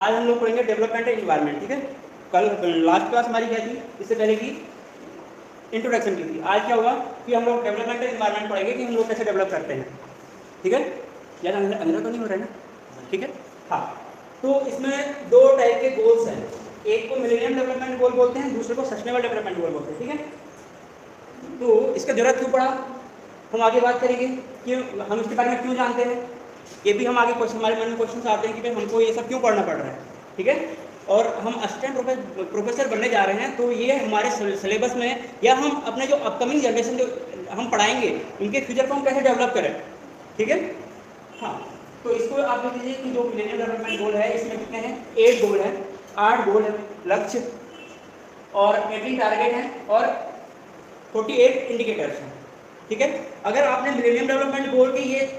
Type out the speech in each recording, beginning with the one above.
आज हम लोग पढ़ेंगे डेवलपमेंट एनवायरनमेंट। ठीक है, कल लास्ट क्लास हमारी क्या थी, इससे पहले की इंट्रोडक्शन की थी। आज क्या होगा कि हम लोग डेवलपमेंट एनवायरनमेंट पढ़ेंगे कि हम लोग कैसे डेवलप करते हैं। ठीक है, यार अंदर तो नहीं हो रहा है ना? ठीक है, हाँ। तो इसमें दो टाइप के गोल्स हैं, एक को मिलेनियम डेवलपमेंट गोल बोलते हैं, दूसरे को सस्टेनेबल डेवलपमेंट गोल बोलते हैं। ठीक है, तो इसका जरूरत क्यों पड़ा हम आगे बात करेंगे कि हम इसके बारे में क्यों जानते हैं, ये भी हम आगे क्वेश्चन, हमारे मन में क्वेश्चन आते हैं कि भाई हमको ये सब क्यों पढ़ना पड़ रहा है। ठीक है, और हम असिस्टेंट प्रोफेसर बनने जा रहे हैं, तो ये हमारे सिलेबस में या हम अपने जो अपकमिंग जनरेशन जो हम पढ़ाएंगे उनके फ्यूचर को हम कैसे डेवलप करें। ठीक है, हाँ। तो इसको आप देख लीजिए कि जो मिलेनियम डेवलपमेंट गोल है इसमें कितने हैं, 8 गोल है, 8 गोल है लक्ष्य और 18 टारगेट हैं और 48 इंडिकेटर्स हैं। ठीक है, अगर आपने मिलेनियम डेवलपमेंट गोल की ये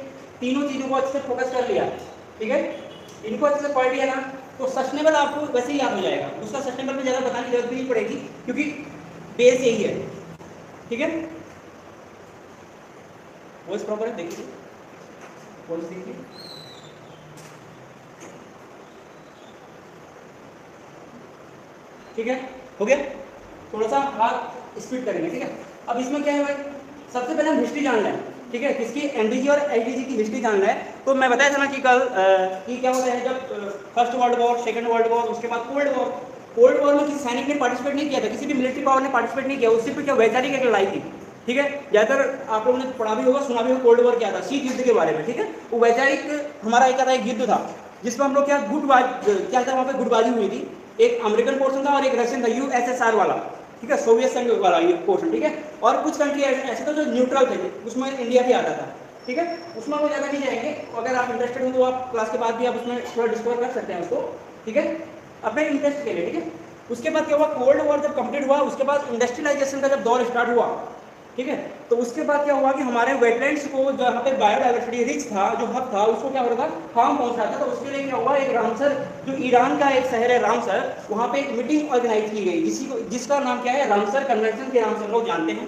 तीनों चीजों को अच्छे से फोकस कर लिया, ठीक है, इनको अच्छे से पढ़ लिया ना, तो सस्टेनेबल आपको वैसे ही याद हो जाएगा। उसका सस्टेनेबल में ज़्यादा बताने की जरूरत भी नहीं पड़ेगी क्योंकि बेस यही है। ठीक है, वॉइस प्रॉपर है, देखिए वॉइस देखिए। ठीक है, हो गया, थोड़ा सा हाथ स्पीड करेंगे। ठीक है, अब इसमें क्या है भाई, सबसे पहले हम हिस्ट्री जान लें। ठीक है, किसकी, एमडीजी और एलडीजी की हिस्ट्री जानना है। तो मैं बताया था ना कि कल कि क्या होता है जब first world war, second world war, उसके बाद कोल्ड वॉर। कोल्ड वॉर में किसी सैनिक ने पार्टिसिपेट नहीं किया था, किसी भी मिलिट्री पावर ने पार्टिसिपेट नहीं किया, उससे पर क्या वैचारिक एक लड़ाई थी। ठीक है, ज़्यादातर आप लोगों ने पढ़ा भी होगा, सुना भी होगा कोल्ड वॉर क्या था, शीत युद्ध के बारे में। ठीक है, वो वैचारिक हमारा एक युद्ध था जिसमें हम लोग क्या क्या था, वहाँ पर गुटबाजी हुई थी। एक अमेरिकन पोर्शन था और एक रशियन था, यूएसएसआर वाला। ठीक है, सोवियत संघ वाला ये पोर्शन। ठीक है, और कुछ कंट्री ऐसे थे जो न्यूट्रल थे, उसमें इंडिया भी आता था। ठीक है, उसमें वो ज़्यादा नहीं जाएंगे, अगर आप इंटरेस्टेड हो तो आप क्लास के बाद भी आप उसमें थोड़ा डिस्कवर कर सकते हैं उसको। ठीक है, अपने इंटरेस्ट के लिए। ठीक है, उसके बाद क्या हुआ, कोल्ड वॉर जब कंप्लीट हुआ उसके बाद इंडस्ट्रियलाइजेशन का जब दौर स्टार्ट हुआ, ठीक है, तो उसके बाद क्या हुआ कि हमारे वेटलैंड्स को जहाँ पे बायोडाइवर्सिटी रिच था, जो हब था, उसको क्या हो रहा था, हार्म पहुंचा था। तो उसके लिए क्या हुआ, एक रामसर, जो ईरान का एक शहर है रामसर, वहाँ पे एक मीटिंग ऑर्गेनाइज की गई जिसका नाम क्या है, रामसर कन्वेंशन के नाम से लोग जानते हैं।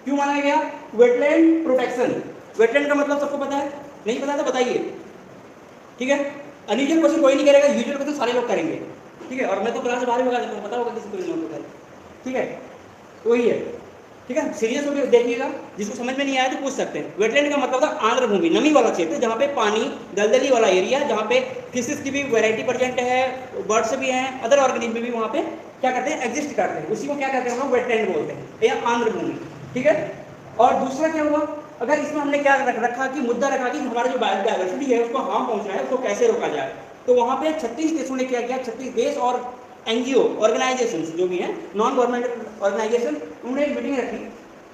क्यों मनाया गया, वेटलैंड प्रोटेक्शन। वेटलैंड का मतलब सबको पता है, नहीं पता तो बताइए। ठीक है, अनयूजुअल क्वेश्चन कोई नहीं करेगा, यूजुअल क्वेश्चन सारे लोग करेंगे। ठीक है, और मैं तो क्लास से बाहर भी बता देता हूँ, पता होगा किसी को नहीं होगा। ठीक है, तो वही है। ठीक है, सीरियस होकर देखिएगा, जिसको समझ में नहीं आया तो पूछ सकते हैं। वेटलैंड का मतलब था आर्द्र भूमि, नमी वाला क्षेत्र, जहाँ पे पानी, दलदली वाला एरिया, जहाँ पे फिशेस की भी वैरायटी प्रेजेंट है, बर्ड्स भी हैं, अदर ऑर्गेनिज्म भी वहाँ पे क्या करते हैं, एग्जिस्ट करते हैं। उसी को क्या कहते हैं हम लोग, वेटलैंड बोलते हैं या आर्द्र भूमि। ठीक है, और दूसरा क्या हुआ, अगर इसमें हमने क्या रखा कि मुद्दा रखा कि हमारा जो बायोडाइवर्सिटी है उसको हार्म पहुंचना है, उसको कैसे रोका जाए। तो वहाँ पे 36 देशों ने क्या किया, 36 देश और एनजीओ ऑर्गेनाइजेशन जो भी हैं, नॉन गवर्नमेंट ऑर्गेनाइजेशन, उन्होंने एक मीटिंग रखी,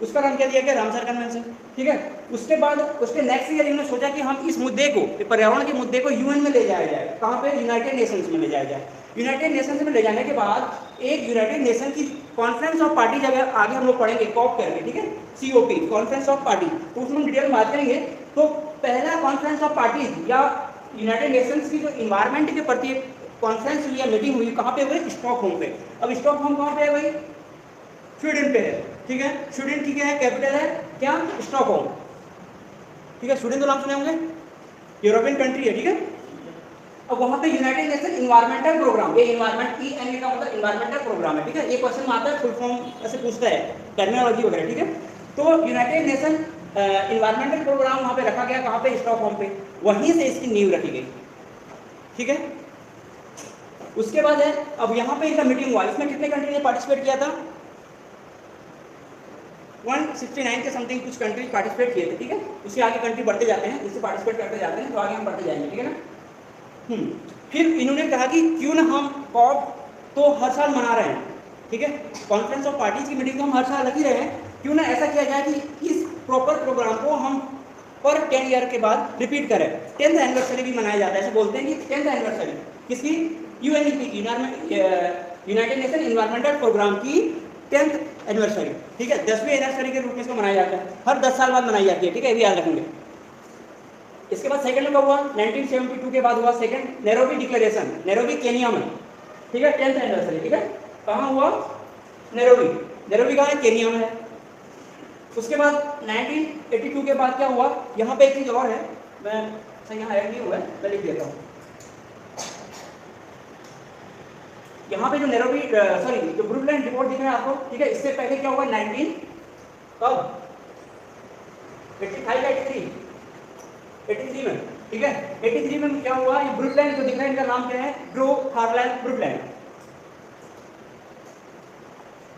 उसका नाम क्या दिया गया, रामसर कन्वेंशन। ठीक है, उसके बाद उसके नेक्स्ट ईयर इन्होंने सोचा कि हम इस मुद्दे को, पर्यावरण के मुद्दे को यूएन में ले जाया जाए। कहाँ पे, यूनाइटेड नेशंस में ले जाया जाए। यूनाइटेड नेशंस में ले जाने के बाद एक यूनाइटेड नेशन की कॉन्फ्रेंस ऑफ पार्टी जगह आगे हम लोग पढ़ेंगे, कॉप करके। ठीक है, सीओपी, कॉन्फ्रेंस ऑफ पार्टी, तो उसमें डिटेल में बात करेंगे। तो पहला कॉन्फ्रेंस ऑफ पार्टी या यूनाइटेड नेशंस की जो इन्वायरमेंट के प्रति कॉन्फ्रेंस हुई या मीटिंग हुई, कहाँ पे हुई, स्टॉकहोम पे। अब स्टॉकहोम कहाँ पे है भाई, स्वीडन पे है। ठीक है, स्वीडन की क्या है, कैपिटल है क्या, स्टॉकहोम। ठीक है, स्वीडन तो नाम सुने होंगे, यूरोपियन कंट्री है। ठीक है, अब वहाँ पे यूनाइटेड नेशन इन्वायरमेंटल प्रोग्राम, ये इन्वायरमेंट की एन का मतलब इन्वायरमेंटल प्रोग्राम है। ठीक है, ये क्वेश्चन में आता है, फुल फॉर्म ऐसे पूछता है, टर्मिनोलॉजी वगैरह। ठीक है, तो यूनाइटेड नेशन इन्वायरमेंटल प्रोग्राम वहाँ पे रखा गया, कहाँ पे, स्टॉकहोम पे, वहीं से इसकी नींव रखी गई। ठीक है, उसके बाद है, अब यहाँ पे इनका मीटिंग हुआ, इसमें कितने कंट्री ने पार्टिसिपेट किया था, 169 के समथिंग कुछ कंट्री पार्टिसिपेट किए थे। ठीक है, उसके आगे कंट्री बढ़ते जाते हैं, जिससे पार्टिसिपेट करते जाते हैं तो आगे हम बढ़ते जाएंगे। ठीक है ना। फिर इन्होंने कहा कि क्यों ना हम कॉप तो हर साल मना रहे हैं, ठीक है, कॉन्फ्रेंस ऑफ पार्टीज की मीटिंग तो हम हर साल रख ही रहे हैं, क्यों ना ऐसा किया जाए कि इस प्रॉपर प्रोग्राम को हम पर 10 ईयर के बाद रिपीट करें। 10th एनिवर्सरी भी मनाया जाता है, ऐसे बोलते हैं कि 10th एनिवर्सरी किसकी, यूएनईपी की, यूनाइटेड नेशन इन्वायरमेंटल प्रोग्राम की 10th एनिवर्सरी। ठीक है, 10वीं एनिवर्सरी के रूप में इसको मनाया जाता है, हर 10 साल बाद मनाई जाती है। ठीक है, ये भी याद रखेंगे। इसके बाद सेकंड का हुआ 1972 के बाद हुआ second Nairobi declaration, Nairobi Kenya में। ठीक है, 10th एनिवर्सरी। ठीक है, कहाँ हुआ, नैरोबी, नैरोबी कहाँ है, केनिया में है। उसके बाद 1982 के बाद क्या हुआ, यहाँ पे एक चीज और है, मैं सही यहाँ ऐड नहीं हुआ है, मैं लिख देता हूँ। यहाँ पे जो नैरोबी सॉरी जो ब्रुकलिन रिपोर्ट दिख रहा है आपको, ठीक है, इससे पहले क्या हुआ 19 कब 85 या 83 में, ठीक है, 83 में क्या हुआ, ये ब्रुकलिन जो दिख रहा है इनका नाम क्या है, ड्रो हार्लैंड ब्रुकलिन,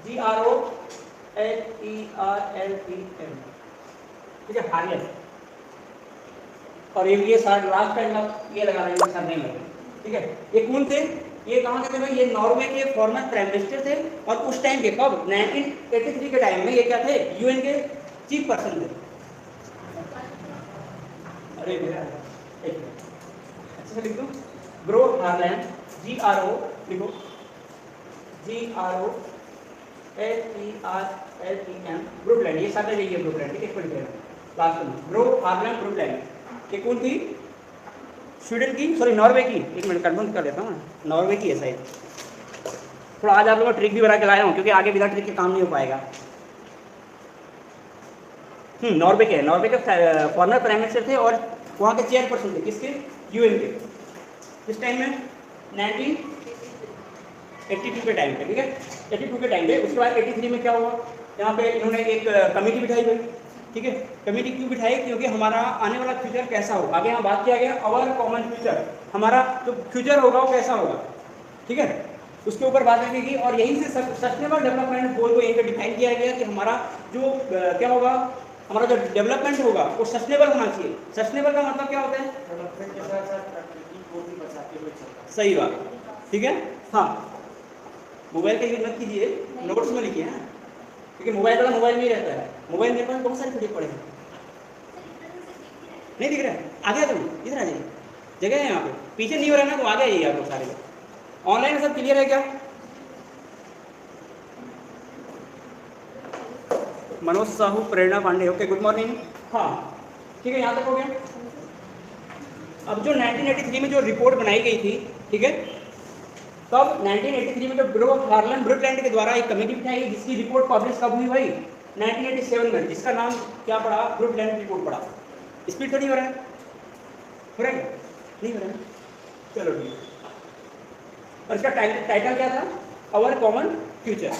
GROHERLEN, ठीक है, हार्लैंड। और ये सारा लास्ट टाइम ये लगा रहे हैं सर नहीं लगे, ठीक है। ये कौन थे, ये कहाँ के थे भाई, ये नॉर्वे के फॉर्मर प्राइम मिनिस्टर थे और उस टाइम के कब 1983 के टाइम में ये क्या थे, यूएन के चीफ पर्सन थे। अरे मेरा एक अच्छे से लिख दो, ग्रो हार्लैंड, GRO लिखो, GROHERLEN ब्रुकलिन, ये सारे यही है ब्रुकलिन, ठीक है, इसको लिख लेना लास्ट में, ग्रो हार्लैंड ब्रुकलिन। ये कौन थी, स्वीडन की, सॉरी नॉर्वे की, एक मिनट कंफर्म कर देता हूँ, नॉर्वे की है शायद। थोड़ा आज आप लोगों को ट्रिक भी बना के लाया हूँ क्योंकि आगे बिना ट्रिक के काम नहीं हो पाएगा। नॉर्वे के फॉर्मर प्राइम मिनिस्टर थे और वहाँ के चेयरपर्सन थे, किसके, यूएन के, किस टाइम में 1982 के टाइम पे, ठीक है, 82 के टाइम पे। उसके बाद 83 में क्या हुआ, यहाँ पे इन्होंने एक कमेटी बिठाई गई, ठीक है। कमेटी क्यों बिठाई, क्योंकि हमारा आने वाला फ्यूचर कैसा हो, आगे यहाँ बात किया गया अवर कॉमन फ्यूचर, हमारा जो फ्यूचर होगा वो कैसा होगा, ठीक है, उसके ऊपर बात की। और यहीं से सस्टेनेबल डेवलपमेंट गोल को यहीं पे डिफाइन किया गया कि हमारा जो क्या होगा, हमारा जो डेवलपमेंट होगा वो सस्टेनेबल होना चाहिए। सस्टेनेबल का मतलब क्या होता है, डेवलपमेंट के साथ साथ प्रकृति को भी बचाते हुए चलना, सही बात, ठीक है। हाँ, मोबाइल का यूज मत कीजिए, नोट्स में लिखिए, हाँ, क्योंकि मोबाइल वाला मोबाइल में ही रहता है, मोबाइल मेरे पास बहुत सारे पीडीएफ पड़े हैं, नहीं दिख रहा है, आगे तुम इधर आ जाइए, जगह है यहाँ पे, पीछे नहीं हो रहा है ना तो आगे आइए आप लोग सारे लोग। ऑनलाइन सब क्लियर है क्या, मनोज साहू, प्रेरणा पांडे, ओके, गुड मॉर्निंग, हाँ, ठीक है, यहाँ तक हो गया। अब जो 1983 में जो रिपोर्ट बनाई गई थी, ठीक है, तब 1983 में जो ग्रो हार्लैंड ब्रुकलिन के द्वारा एक कमेटी बिठाई गई जिसकी रिपोर्ट पब्लिश कब हुई भाई, 1987 में, जिसका नाम क्या पड़ा, ब्रुकलिन रिपोर्ट पड़ा। स्पीड तो नहीं हो रहा है, हो रहा है नहीं हो रहा है, चलो ठीक है। और इसका टाइटल क्या था, अवर कॉमन फ्यूचर।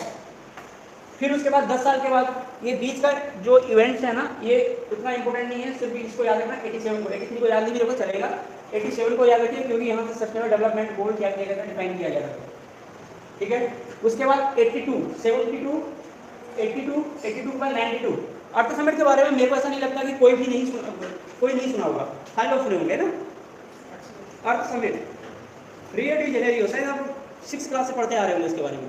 फिर उसके बाद 10 साल के बाद ये बीच का जो इवेंट्स है ना, ये उतना इंपॉर्टेंट नहीं है, सिर्फ इसको याद रखना, 87 को, 83 को याद नहीं भी रखो चलेगा, 87 को याद रखिए क्योंकि यहाँ से सस्टेनेबल डेवलपमेंट गोल क्या किया गया था, डिफाइन किया गया था, ठीक है। उसके बाद 82, 72, 82, 82 के बाद 92। अर्थ समिट के बारे में मेरे को ऐसा नहीं लगता कि कोई नहीं सुना होगा, सारे लोग सुने होंगे ना, अर्थ समिट, रियो डी जेनेरियो, शायद आप 6th क्लास से पढ़ते आ रहे होंगे इसके बारे में,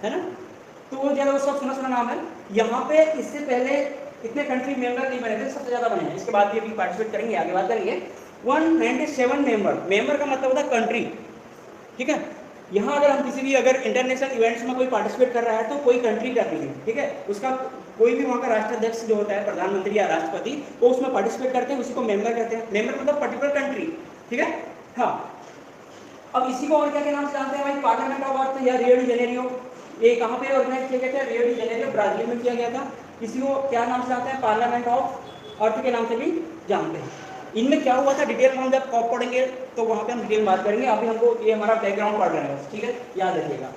है ना, तो वो ज़्यादा उसका सुना नाम है। यहाँ पे इससे पहले इतने कंट्री मेंबर नहीं बने थे, सबसे ज़्यादा बने हैं, इसके बाद भी अभी पार्टिसिपेट करेंगे, आगे बात करेंगे। 197 मेंबर का मतलब होता है कंट्री, ठीक है। यहाँ अगर हम किसी भी अगर इंटरनेशनल इवेंट्स में कोई पार्टिसिपेट कर रहा है तो कोई कंट्री करती है, ठीक है, उसका कोई भी वहाँ का राष्ट्राध्यक्ष जो होता है, प्रधानमंत्री या राष्ट्रपति, वो उसमें पार्टिसिपेट करते हैं, उसी को मेंबर कहते हैं। मेंबर मतलब पर्टिकुलर कंट्री, ठीक है, हाँ। अब इसी को और क्या नाम से जानते हैं भाई, पार्लियामेंट ऑफ अर्थ या रियो डी जेनेरियो, ये कहाँ पे ऑर्गेनाइज किया गया था, रियो डी जेनेरियो ब्राजील में किया गया था। इसी को क्या नाम से जानते हैं, पार्लियामेंट ऑफ अर्थ के नाम से भी जानते हैं। इनमें क्या हुआ था डिटेल में हम जब पढ़ेंगे तो वहाँ पे हम डिटेल बात करेंगे, अभी हमको ये हमारा बैकग्राउंड पढ़ रहे हैं, ठीक है, याद रखिएगा।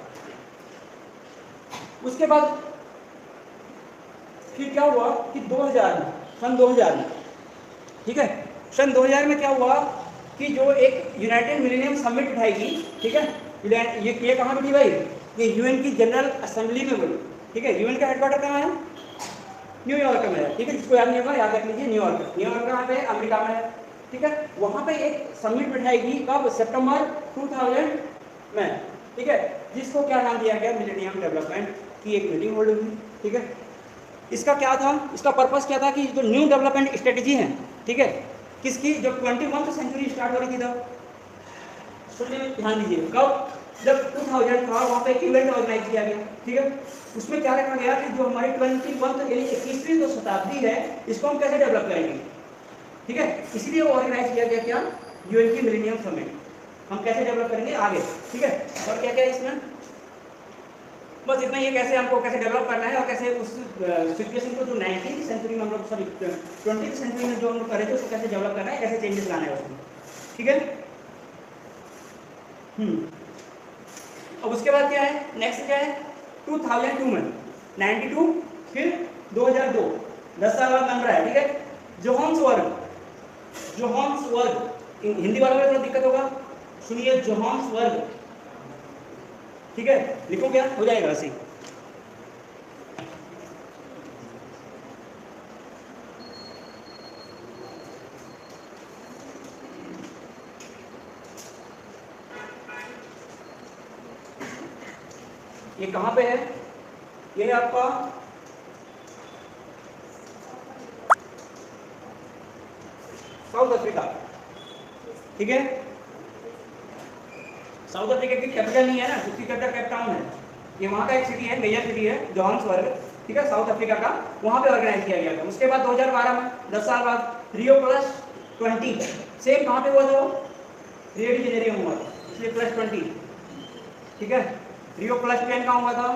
उसके बाद फिर क्या हुआ कि 2000 में, सन 2000 में, ठीक है, सन 2000 में क्या हुआ कि जो एक यूनाइटेड मिलेनियम समिट उठाएगी, ठीक है, ये कहाँ बैठी भाई, ये यूएन की जनरल असेंबली में बनी, ठीक है। यूएन का हेडक्वार्टर कहाँ है, न्यूयॉर्क में है, ठीक है, जिसको याद नहीं होगा याद रख लीजिए, न्यूयॉर्क कहाँ पे है, अमेरिका में है, ठीक है। वहाँ पे एक समिट बिठाएगी कब, सितंबर 2000 में, ठीक है, जिसको क्या नाम दिया गया, मिलेनियम डेवलपमेंट की एक मीटिंग होल्ड हुई, ठीक है। इसका क्या था, इसका पर्पस क्या था कि जो न्यू डेवलपमेंट स्ट्रेटेजी है, ठीक है, किसकी, जो 21वीं सेंचुरी स्टार्ट हो रही थी तब, सुनिए ध्यान दीजिए, कब, जब 2000 था वहाँ पे एक इवेंट ऑर्गेनाइज किया गया, ठीक है। उसमें क्या रखा गया कि जो हमारी 21वीं जो शताब्दी है इसको हम कैसे डेवलप करेंगे, ठीक है, इसलिए वो ऑर्गेनाइज किया गया क्या, यूएन की मिलेनियम समिट, हम कैसे डेवलप करेंगे आगे, ठीक है। और क्या क्या इसमें, बस इतना ही, कैसे हमको कैसे डेवलप करना है और कैसे उस सिचुएशन को जो 19वीं सेंचुरी में हम लोग, सॉरी 20वीं सेंचुरी में जो हम लोग करे थे उसको कैसे डेवलप करना है, कैसे चेंजेस लाना है उसमें, ठीक है। अब उसके बाद क्या है, नेक्स्ट क्या है 2002 में 92, फिर 2002, 10 साल बाद बन रहा है, ठीक है। जोहान्सबर्ग, हिंदी वालों में थोड़ा दिक्कत होगा, सुनिए जोहान्सबर्ग, ठीक है, लिखो क्या हो जाएगा ऐसे। ये कहाँ पे है, ये है आपका साउथ अफ्रीका, ठीक है। साउथ अफ्रीका की कैपिटल नहीं है ना, उसकी कैपिटल केप टाउन है। ये वहाँ का एक सिटी है, मेजर सिटी है जोहान्सबर्ग, ठीक है, साउथ अफ्रीका का, वहाँ पे ऑर्गेनाइज किया गया था। उसके बाद 2012 में 10 साल बाद रियो प्लस 20, सेम कहाँ पे हुआ था वो, रियो डी जेनेरियो में हुआ था, इसलिए प्लस 20, ठीक है। रियो प्लस 10 कहाँ हुआ था,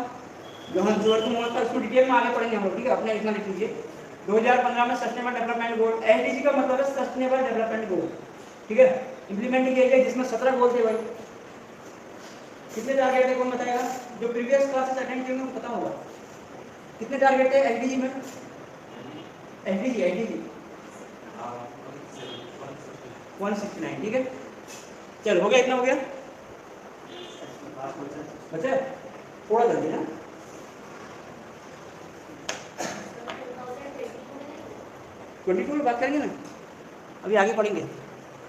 जोहान्सबर्ग में हुआ था। इसको डिटेल में आगे पढ़ेंगे हम लोग, ठीक है, अपने इतना लिख लीजिए। 2015 में सस्टेनेबल डेवलपमेंट गोल, एसडीजी का मतलब है सस्टेनेबल डेवलपमेंट गोल, ठीक है, इंप्लीमेंट किया गया, जिसमें 17 गोल थे भाई। कितने टारगेट थे कौन बताएगा, जो प्रीवियस क्लासेस अटेंड किए उनको पता होगा कितने टारगेट थे एसडीजी में। एसडीजी 169, ठीक है। चलो हो गया, इतना हो गया, बच्चे थोड़ा जल्दी ना। 22 में बात करेंगे ना, अभी आगे पढ़ेंगे,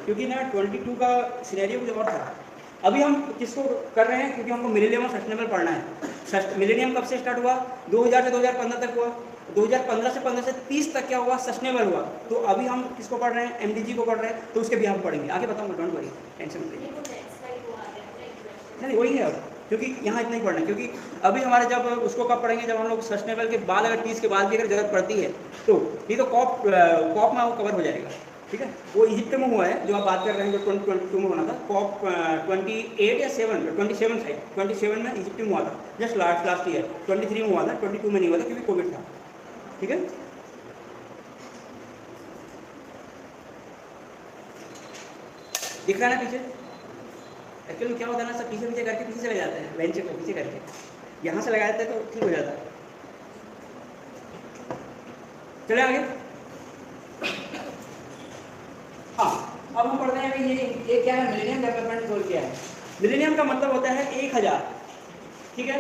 क्योंकि ना 22 का सिनेरियो कुछ और था। अभी हम किसको कर रहे हैं, क्योंकि हमको मिलेनियम और सस्टेनेबल पढ़ना है। मिलेनियम कब से स्टार्ट हुआ, 2000 से 2015 तक हुआ, 2015 से 15 से 30 तक क्या हुआ, सस्टेनेबल हुआ। तो अभी हम किसको पढ़ रहे हैं, एमडीजी को पढ़ रहे हैं, तो उसके भी हम पढ़ेंगे, आगे बताऊंगा, डोंट वरी, टेंशन मत लीजिए। नहीं वही है अब, क्योंकि यहाँ इतना ही पढ़ना है, क्योंकि अभी हमारे जब उसको कब पढ़ेंगे, जब हम लोग सस्टेनेबल के बाद अगर 30 के बाद भी अगर जरूरत पड़ती है तो ये तो कॉप में वो कवर हो जाएगा, ठीक है। वो इजिप्ट में हुआ है जो आप बात कर रहे हैं, जो 2022 में होना था, कॉप 28 या 27 में इजिप्ट में हुआ था, जस्ट लास्ट ईयर 23 में हुआ था, 22 में नहीं हुआ था क्योंकि कोविड था, ठीक है। दिख रहा है ना पीछे, एक्चुअली क्या होता है ना, सब पीछे पीछे करके पीछे चले जाते हैं, बेंच को पीछे करके, यहाँ से लगा देते हैं तो ठीक हो जाता है। चले आगे, हाँ अब हम पढ़ते हैं कि ये क्या है, मिलेनियम डेवलपमेंट गोल क्या है। मिलेनियम का मतलब होता है 1000, ठीक है।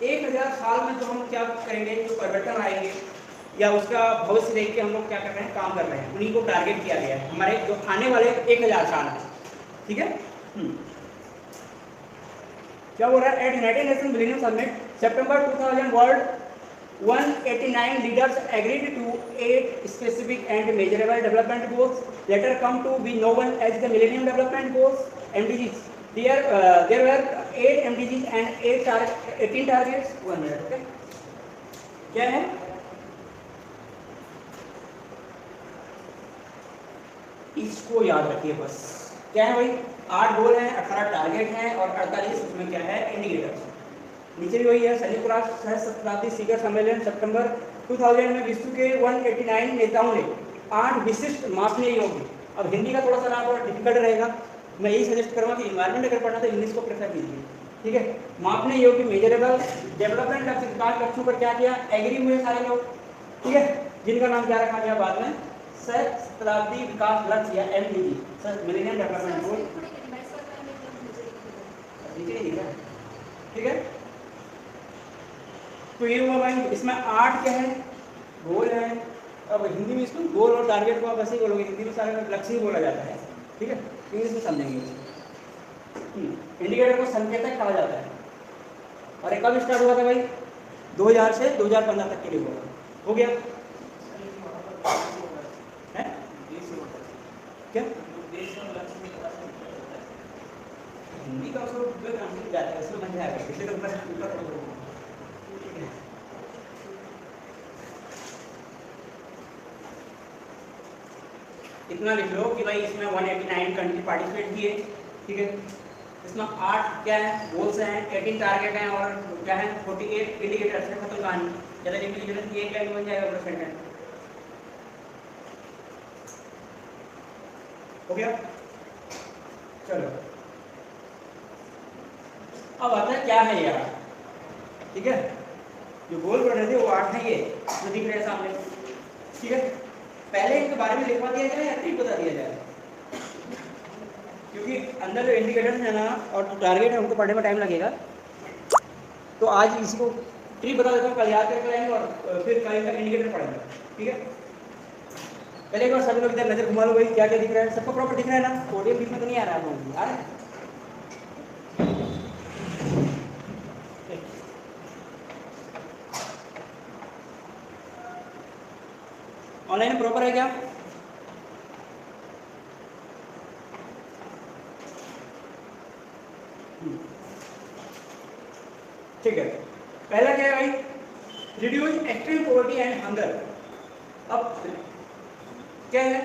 1000 साल में जो हम क्या करेंगे, जो परिवर्तन आएंगे या उसका भविष्य देख के हम लोग क्या कर रहे हैं, काम कर रहे हैं, उन्हीं को टारगेट किया गया है, हमारे जो आने वाले 1000 साल है, ठीक है। क्या हो रहा है, at United Nation Millennium Summit September 2000 world 189 leaders agreed to 8 specific and measurable development goals later come to be known as the Millennium Development Goals (MDGs). There were 8 MDGs and 18 targets. 1 minute, okay? क्या है? इसको याद रखिए बस। क्या है भाई? 8 गोल हैं, 18 टारगेट हैं और 48 उसमें क्या है, इंडिकेटर्स। नीचे भी वही है, संयुक्त राष्ट्र सहस्त्राब्दी शिखर सम्मेलन सितंबर 2000 में विश्व के 189 नेताओं ने 8 विशिष्ट मापनीय योग्य, अब हिंदी का थोड़ा सा ना थोड़ा डिफिकल्ट रहेगा, मैं यही सजेस्ट करूँगा कि इन्वायरमेंट अगर पढ़ना तो इंग्लिश को प्रेफर कीजिए, ठीक है। मापनीय योग्य मेजरेबल डेवलपमेंट लक्ष्यों पर क्या किया, एग्री हुए सारे लोग, ठीक है, जिनका नाम क्या रखा गया बाद में, सहस्त्राब्दी विकास लक्ष्य या MDG, मिलेनियम डेवलपमेंट गोल, ठीक है। तो ये हुआ भाई, इसमें 8 क्या है, गोल है। अब हिंदी में इसको गोल और टारगेट को आप ऐसे ही बोलोगे, हिंदी में सारे लक्ष्य ही बोला जाता है, ठीक है, इंग्लिश में समझेंगे। इंडिकेटर को संकेतक कहा जाता है। और ये कब स्टार्ट हुआ था भाई, 2000 से 2015 तक के लिए हुआ, हो गया है क्या, हिंदी का उसको जाता है, उसमें मजा आएगा, पिछले तो इतना लिख लो कि भाई इसमें 189 कंट्री पार्टिसिपेट किए, ठीक है। इसमें 8 क्या है, गोल्स हैं, 18 टारगेट हैं और क्या है 48 इंडिकेटर्स हैं। खत्म कहानी, ज़्यादा लिखने की जरूरत नहीं है, एक लाइन बन जाएगा पूरा सेंटेंस, हो गया। चलो अब आता है क्या है यार, ठीक है, जो गोल बन रहे थे वो 8 है, ये जो दिख रहे हैं सामने, ठीक है। पहले इनके बारे में लिखवा दिया जाए या ट्रिक बता दिया जाए, क्योंकि अंदर जो इंडिकेटर्स है ना और जो टारगेट है उनको पढ़ने में टाइम लगेगा, तो आज इसी को ट्रिक बता देता हूँ, कल याद करके आएंगे और फिर कल का इंडिकेटर पढ़ेंगे, ठीक है। पहले एक बार सभी लोग इधर नजर घुमा लो भाई, क्या क्या दिख रहा है, सबको प्रॉपर दिख रहा है ना, ऑडियो बीच में तो नहीं आ रहा है, आ रहा है? ऑनलाइन प्रॉपर है क्या? ठीक है, पहला क्या है भाई, reduce extreme poverty and hunger. अब क्या है,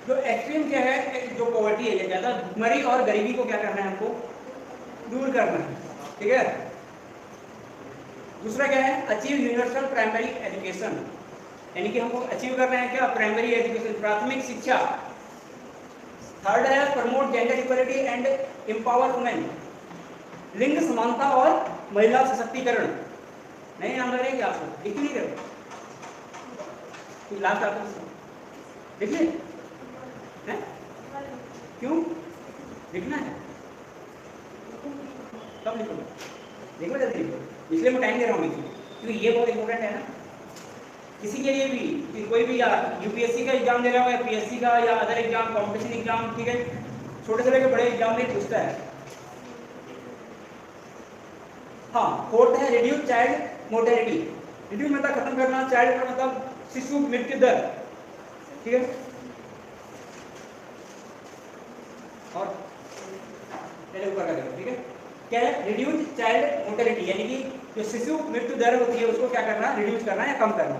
जो एक्सट्रीम क्या है, जो पॉवर्टी है, ज्यादा भुखमरी और गरीबी को क्या करना है, हमको दूर करना है, ठीक है। दूसरा क्या है, अचीव यूनिवर्सल प्राइमरी एजुकेशन, यानी कि हमको अचीव करना है क्या, प्राइमरी एजुकेशन, प्राथमिक शिक्षा। थर्ड है promote gender equality and empower women, लिंग समानता और महिला सशक्तिकरण। नहीं नाम लग रहे क्या आपको, लिख नहीं रहे, लास्ट आपको लिख ले, क्यों लिखना है, कब लिखोगे, देखो जल्दी लिखो, इसलिए मैं टाइम दे रहा हूँ, क्योंकि ये बहुत इंपॉर्टेंट है ना किसी के लिए भी, कि कोई भी या यूपीएससी का एग्जाम दे रहा हो या पीएससी का या अदर एग्जाम, कॉम्पिटिशन एग्जाम, ठीक है, छोटे से लेकर बड़े एग्जाम में पूछता है। हाँ, फोर्थ है रिड्यूस चाइल्ड मोर्टेलिटी, रिड्यूस मतलब खत्म करना, चाइल्ड का मतलब शिशु मृत्यु दर, ठीक है। और पहले ऊपर का देखो, ठीक है, क्या है, रिड्यूस चाइल्ड मोर्टेलिटी, यानी कि जो शिशु मृत्यु दर होती है उसको क्या करना, रिड्यूस करना या कम करना,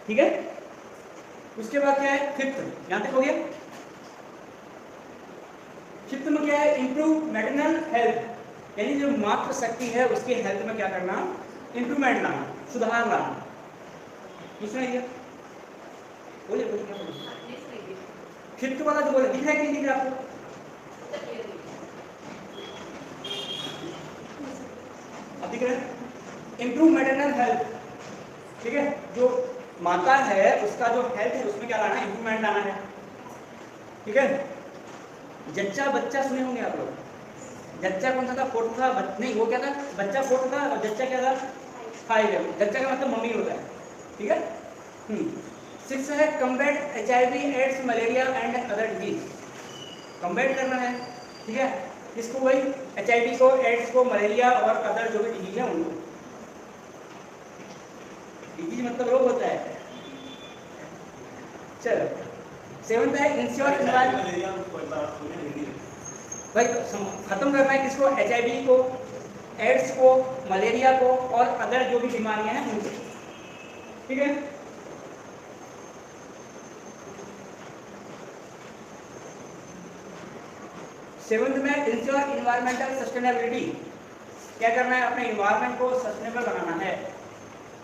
ठीक है। उसके बाद क्या है, फिफ्थ, यहां तक हो गया। फिफ्थ में क्या है, इंप्रूव मैटरनल हेल्थ, यानी जो मातृ शक्ति है उसके हेल्थ में क्या करना, इंप्रूवमेंट लाना, सुधार लाना। दूसरा ये बोले फिफ्थ वाला जो बोले, दिख रहा है कि नहीं दिख रहा आपको, अब दिख रहा है, इंप्रूव मैटरनल हेल्थ, ठीक है, जो माता है उसका जो हेल्थ है उसमें क्या लाना है, इंप्रूवमेंट लाना है, ठीक है। जच्चा बच्चा सुने होंगे आप लोग, जच्चा कौन सा था, फोर्थ था, नहीं वो क्या था, बच्चा फोर्थ था और जच्चा क्या था, 5 है, जच्चा का मतलब मम्मी होता है, ठीक है। 6 है combat HIV AIDS malaria and other disease, combat करना है, ठीक है, इसको वही HIV को, एड्स को, मलेरिया और अदर जो भी डिजीज है उनको, डिजीज मतलब रोग होता है। चलो 7th है इंश्योर भाई, खत्म करना है किसको, HIV को, एड्स को, मलेरिया को और अदर जो भी बीमारियां हैं उनको, ठीक है। सेवंथ में इंश्योर इन्वायरमेंटल सस्टेनेबिलिटी, क्या करना है, अपने इन्वायरमेंट को सस्टेनेबल बनाना है।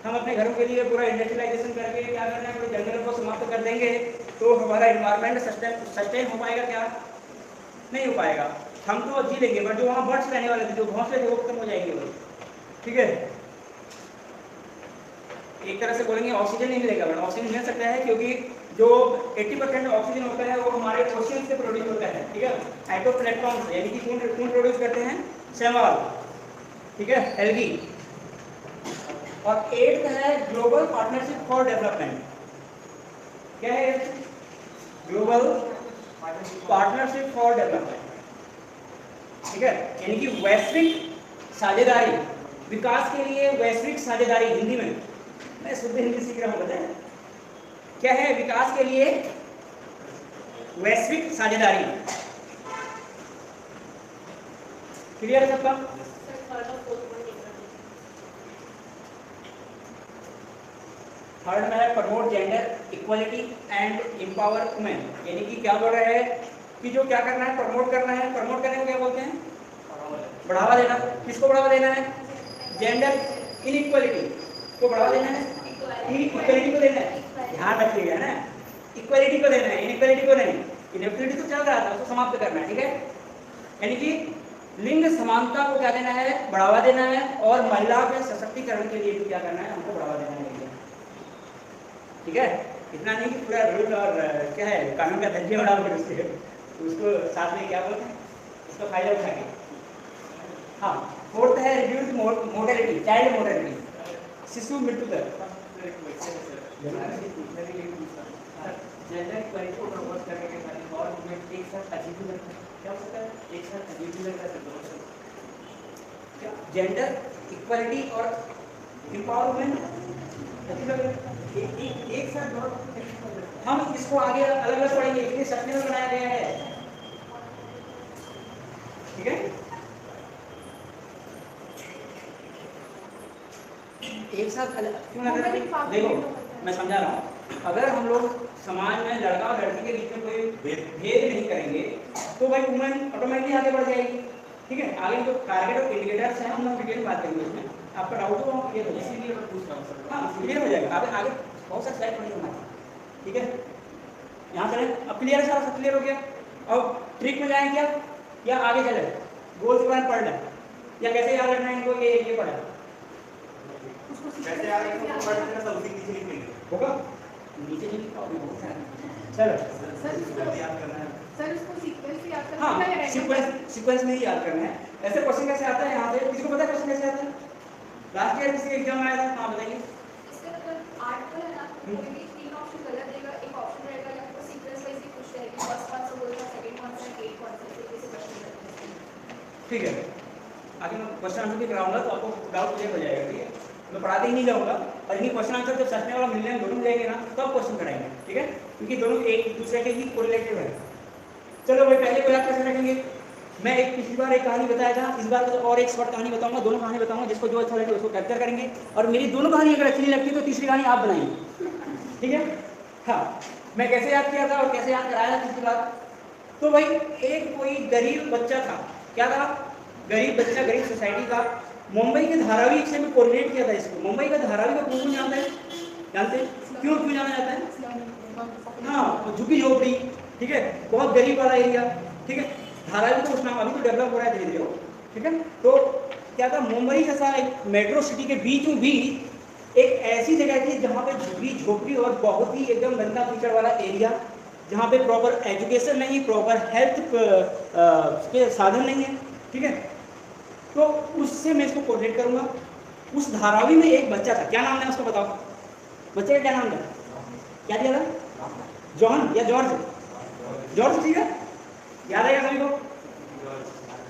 हम अपने घरों के लिए पूरा इंडस्ट्रियलाइजेशन करके क्या करना है, पूरे जंगल को समाप्त कर देंगे तो हमारा इन्वायरमेंट सस्टेन हो पाएगा क्या, नहीं हो पाएगा। हम तो जी लेंगे बट जो वहाँ बर्ड्स रहने वाले थे, जो घोंसले थे वो खत्म हो जाएंगे वो, ठीक है। एक तरह से बोलेंगे ऑक्सीजन नहीं मिलेगा, बट ऑक्सीजन मिल सकता है क्योंकि जो 80% ऑक्सीजन होता है वो हमारे ओशियन से प्रोड्यूस होता है, ठीक है, फाइटोप्लैंक्टन से, यानी कि कौन प्रोड्यूस करते हैं, शैवाल, ठीक है, एल्गी। और 8th है ग्लोबल पार्टनरशिप फॉर डेवलपमेंट, क्या है, ग्लोबल पार्टनरशिप फॉर डेवलपमेंट, ठीक है, यानी कि वैश्विक साझेदारी, विकास के लिए वैश्विक साझेदारी, हिंदी में, मैं शुद्ध हिंदी सीख रहा हूँ, बताएं क्या है, विकास के लिए वैश्विक साझेदारी, क्लियर है सबका। थर्ड में है promote gender equality and empower women, यानी कि क्या बोल रहे हैं कि जो क्या करना है, प्रमोट करना है, प्रमोट करने को क्या बोलते हैं, बढ़ावा देना। किसको बढ़ावा देना है, जेंडर इनइक्वलिटी को बढ़ावा देना है, इक्वलिटी को देना है, ध्यान रखिएगा ना, इक्वलिटी को देना है, इनइक्वलिटी को नहीं। इनइक्वलिटी तो चल रहा था, उसको समाप्त करना है, ठीक है। यानी कि लिंग समानता को क्या देना है, बढ़ावा देना है, और महिला के सशक्तिकरण के लिए भी क्या करना है, हमको बढ़ावा देना है। ठीक है, इतना नहीं कि पूरा रूल और क्या है कानून का दर्जा बढ़ाओ, फिर उसको साथ में क्या बोलते हैं, उसका फायदा उठा के। हाँ, फोर्थ है रिड्यूस मोर्टेलिटी, चाइल्ड मोर्टेलिटी, शिशु मृत्यु दर। जेंडर इक्वालिटी को प्रमोट करने के बारे में गवर्नमेंट एक साथ अचीव क्या हो सकता है, एक साथ अचीव कर सकते हैं जेंडर इक्वालिटी और एम्पावरमेंट एक साथ। हम इसको आगे अलग अलग पढ़ेंगे, इसलिए सपने में बनाया गया है। ठीक है, एक साथ क्यों लग रहा है, देखो मैं समझा रहा हूँ। अगर हम लोग समाज में लड़का और लड़की के बीच में कोई भेद नहीं करेंगे तो भाई वुमेन ऑटोमेटिकली आगे बढ़ जाएगी। ठीक है, आगे जो टारगेट और इंडिकेटर्स हैं हम लोग डिटेल बात करेंगे इसमें। आपका डाउट हो क्लियर हो जाएगा, इसीलिए मैं पूछ रहा हूँ। हाँ, क्लियर हो जाएगा, आगे आगे बहुत सारे स्लाइड पढ़ेंगे हमारे। ठीक है, यहाँ चले, अब क्लियर है, सब क्लियर हो गया। अब ट्रिक में जाएं क्या, या आगे चले गोल के बारे में पढ़ लें, या कैसे याद रखना है इनको, ये पढ़ा कैसे याद रखना है, सब उसी नीचे लिखेंगे होगा, नीचे लिखी प्रॉब्लम बहुत सारा। चलो सर याद करना है, सर उसको सीक्वेंस याद करना है। हाँ, सीक्वेंस में ही याद करना है। ऐसे क्वेश्चन कैसे आता है यहाँ से, किसी को पता है क्वेश्चन कैसे आता है? लास्ट ईयर किसी एग्जाम में आया था, हाँ बताइए। इसका मतलब 8 का है ना, कोई भी 3 ऑप्शन गलत देगा, एक ऑप्शन रहेगा या तो सीक्वेंस वाइज ही पूछ रहेगी, फर्स्ट कौन सा बोलेगा, सेकंड कौन सा, एट कौन सा, ऐसे क्वेश्चन करते हैं। ठीक है, आगे मैं क्वेश्चन आंसर भी कराऊंगा तो आपको डाउट क्लियर हो जाएगा। ठीक है, मैं पढ़ाते ही नहीं जाऊंगा, और इन्हीं क्वेश्चन आंसर जब सचने वाला मिलने दोनों जाएंगे ना तब क्वेश्चन कराएंगे। ठीक है, क्योंकि दोनों एक दूसरे के ही कोरिलेटिव है। चलो भाई, पहले को याद कैसे रखेंगे, मैं एक पिछली बार एक कहानी बताया था, इस बार तो और एक शॉर्ट कहानी बताऊंगा, दोनों कहानी बताऊंगा, जिसको जो अच्छा लगे उसको कैप्चर करेंगे, और मेरी दोनों कहानी अगर अच्छी नहीं लगती तो तीसरी कहानी आप बनाएंगे। ठीक है, हाँ, मैं कैसे याद किया था और कैसे याद कराया था पिछली बार। तो भाई एक कोई गरीब बच्चा था, क्या था, गरीब बच्चा, गरीब सोसाइटी का, मुंबई के धारावी से मैं कोरिलेट किया था इसको। मुंबई का धारावी को कौन जानता है, जानते हैं, क्यों क्यों जाना जाता है? हाँ, झुग्गी झोपड़ी, ठीक है, बहुत गरीब वाला एरिया। ठीक है, धारावी को नाम अभी तो डेवलप हो रहा है धीरे धीरे। ठीक है, तो क्या था, मुंबई जैसा एक मेट्रो सिटी के बीचों बीच एक ऐसी जगह थी जहाँ पे झुग्गी झोपड़ी और बहुत ही एकदम गंदा कीचड़ वाला एरिया, जहाँ पे प्रॉपर एजुकेशन नहीं, प्रॉपर हेल्थ के साधन नहीं है। ठीक है, तो उससे मैं इसको कोऑर्डिनेट करूंगा। उस धारावी में एक बच्चा था, क्या नाम है उसका बताओ, बच्चे का क्या नाम है, क्या दिया था, जॉन या जॉर्ज, जॉर्ज, ठीक है, याद आएगा सभी को,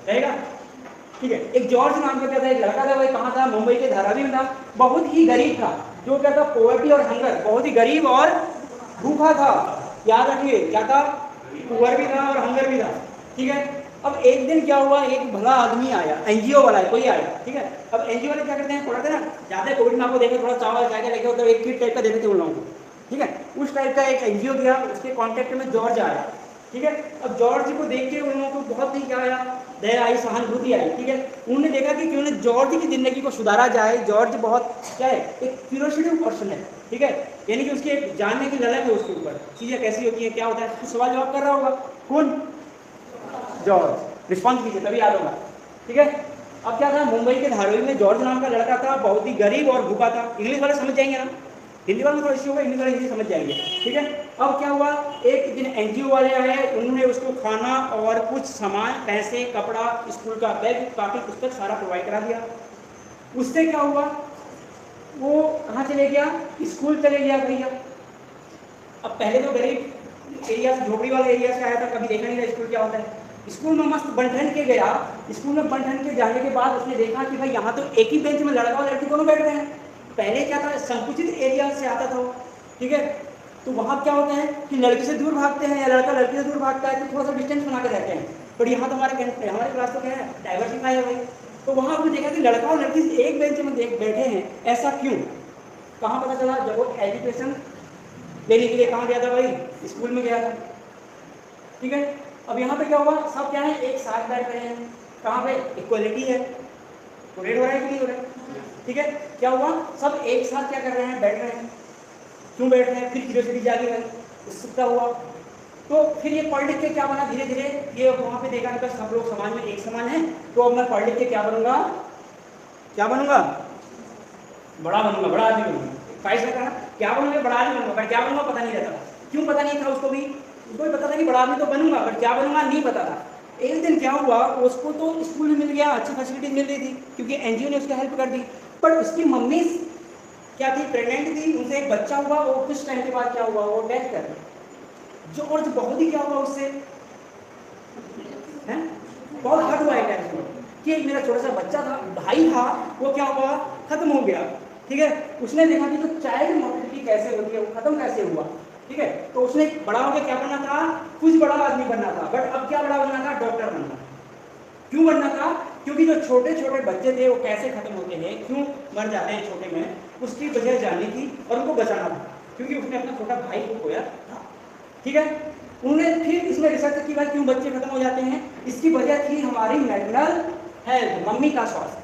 रहेगा। ठीक है, एक जॉर्ज नाम का क्या था, एक लड़का था, भाई कहाँ था, मुंबई के धारावी में था, बहुत ही गरीब था, जो क्या था, पॉवर्टी और हंगर, बहुत ही गरीब और भूखा था। याद रखिए, क्या था, पुअर भी था और हंगर भी था। ठीक है, अब एक दिन क्या हुआ, एक भला आदमी आया, एनजीओ वाला है, कोई आया। ठीक है, अब एनजीओ वाले क्या करते हैं, थोड़ा सा ना ज़्यादा कोविड में आपको देखे, थोड़ा चावल क्या क्या लेके होता है, एक किट टाइप का देते थे उन लोगों को। ठीक है, उस टाइप का एक एनजीओ गया, उसके कॉन्टेक्ट में जॉर्ज आया। ठीक है, अब जॉर्ज को देख के उन लोगों को बहुत ही क्या आया, दया आई, सहानुभूति आई। ठीक है, उन्होंने देखा कि क्यों ना जॉर्ज की ज़िंदगी को सुधारा जाए। जॉर्ज बहुत क्या है, एक क्यूरियोसिटी पर्सन है। ठीक है, यानी कि उसकी एक जानने की ललक है उसके ऊपर, चीज़ें कैसी होती हैं, क्या होता है, कुछ सवाल जवाब कर रहा होगा। कौन, जॉर्ज, रिस्पॉन्स कीजिए तभी याद होगा। ठीक है, अब क्या था, मुंबई के धारावी में जॉर्ज नाम का लड़का था, बहुत ही गरीब और भूखा था। इंग्लिश वाले समझ जाएंगे ना, हिंदी वाले में थोड़ा इश्यू होगा, इंग्लिश वाले हिंदी समझ जाएंगे। ठीक है, अब क्या हुआ, एक दिन एनजीओ वाले आए, उन्होंने उसको खाना और कुछ सामान, पैसे, कपड़ा, स्कूल का बैग, काफी पुस्तक सारा प्रोवाइड करा दिया। उससे क्या हुआ, वो कहाँ चले गया, स्कूल चले गया भैया। अब पहले तो गरीब एरिया से, झोपड़ी वाले एरिया से आया था, कभी देखा नहीं था स्कूल क्या होता है। स्कूल में मस्त बन ठन के गया, स्कूल में बन ठन के जाने के बाद उसने देखा कि भाई यहाँ तो एक ही बेंच में लड़का और लड़की दोनों बैठ रहे हैं। पहले क्या था, संकुचित एरिया से आता था। ठीक है, तो वहाँ क्या होता है कि लड़की से दूर भागते हैं या लड़का लड़की से दूर भागता है, तो थोड़ा सा डिस्टेंस बना के रहते हैं। पर यहाँ तो हमारे क्लास तो क्या है, डाइवर्सिफाई है भाई। तो वहाँ आपने देखा कि लड़का और लड़की एक बेंच में बैठे हैं, ऐसा क्यों, कहाँ पता चला, जब वो एजुकेशन लेने के लिए कहाँ गया था भाई, स्कूल में गया था। ठीक है, अब यहाँ पे क्या हुआ, सब क्या है, एक साथ बैठ रहे हैं, कहाँ पे, इक्वलिटी है, कोरिलेट हो रहा है कि नहीं हो रहा है। ठीक है, क्या हुआ, सब एक साथ क्या कर रहे हैं, बैठ रहे हैं। क्यों बैठ रहे हैं, फिर क्यूरियोसिटी जागी भाई, उत्सुकता हुआ। तो फिर ये पढ़ लिख के क्या बना, धीरे धीरे ये वहाँ पे देखा कि सब लोग समाज में एक समान है, तो अब मैं पढ़ लिख के क्या बनूंगा, क्या बनूंगा, बड़ा बनूंगा, बड़ा आदमी बनूंगा। फाइज का क्या बनूंगा, बड़ा आदमी बनूंगा, पर क्या बनूंगा पता नहीं रहता। क्यों पता नहीं था उसको भी भी पता था कि बड़ा आदमी तो बनूंगा, पर क्या बनूंगा नहीं पता था। एक दिन क्या हुआ, उसको तो स्कूल में मिल गया, अच्छी फैसिलिटीज मिल रही थी क्योंकि एनजीओ ने उसकी हेल्प कर दी, पर उसकी मम्मी क्या थी, प्रेग्नेंट थी, उनसे एक बच्चा हुआ, वो कुछ टाइम के बाद क्या हुआ, वो डेथ कर गई। जो और जो बहुत ही क्या हुआ उससे है, बहुत हर्ट हुआ है कि एक मेरा छोटा सा बच्चा था, भाई था, वो क्या हुआ, खत्म हो गया। ठीक है, उसने देखा कि जो चाइल्ड मोर्टेलिटी कैसे होती है, वो खत्म कैसे हुआ। ठीक है, तो उसने बड़ा होकर क्या बनना था, कुछ बड़ा आदमी बनना था, बट अब क्या बड़ा बनना था, डॉक्टर बनना। क्यों बनना था, क्योंकि जो छोटे छोटे बच्चे थे वो कैसे खत्म होते हैं, क्यों मर जाते हैं छोटे में, उसकी वजह जाननी थी और उनको बचाना था, क्योंकि उसने अपना छोटा भाई को खोया था। ठीक है, उन्होंने फिर इसमें रिसर्च की, भाई क्यों बच्चे खत्म हो जाते हैं, इसकी वजह थी हमारी मैटरनल हेल्थ, मम्मी का स्वास्थ्य।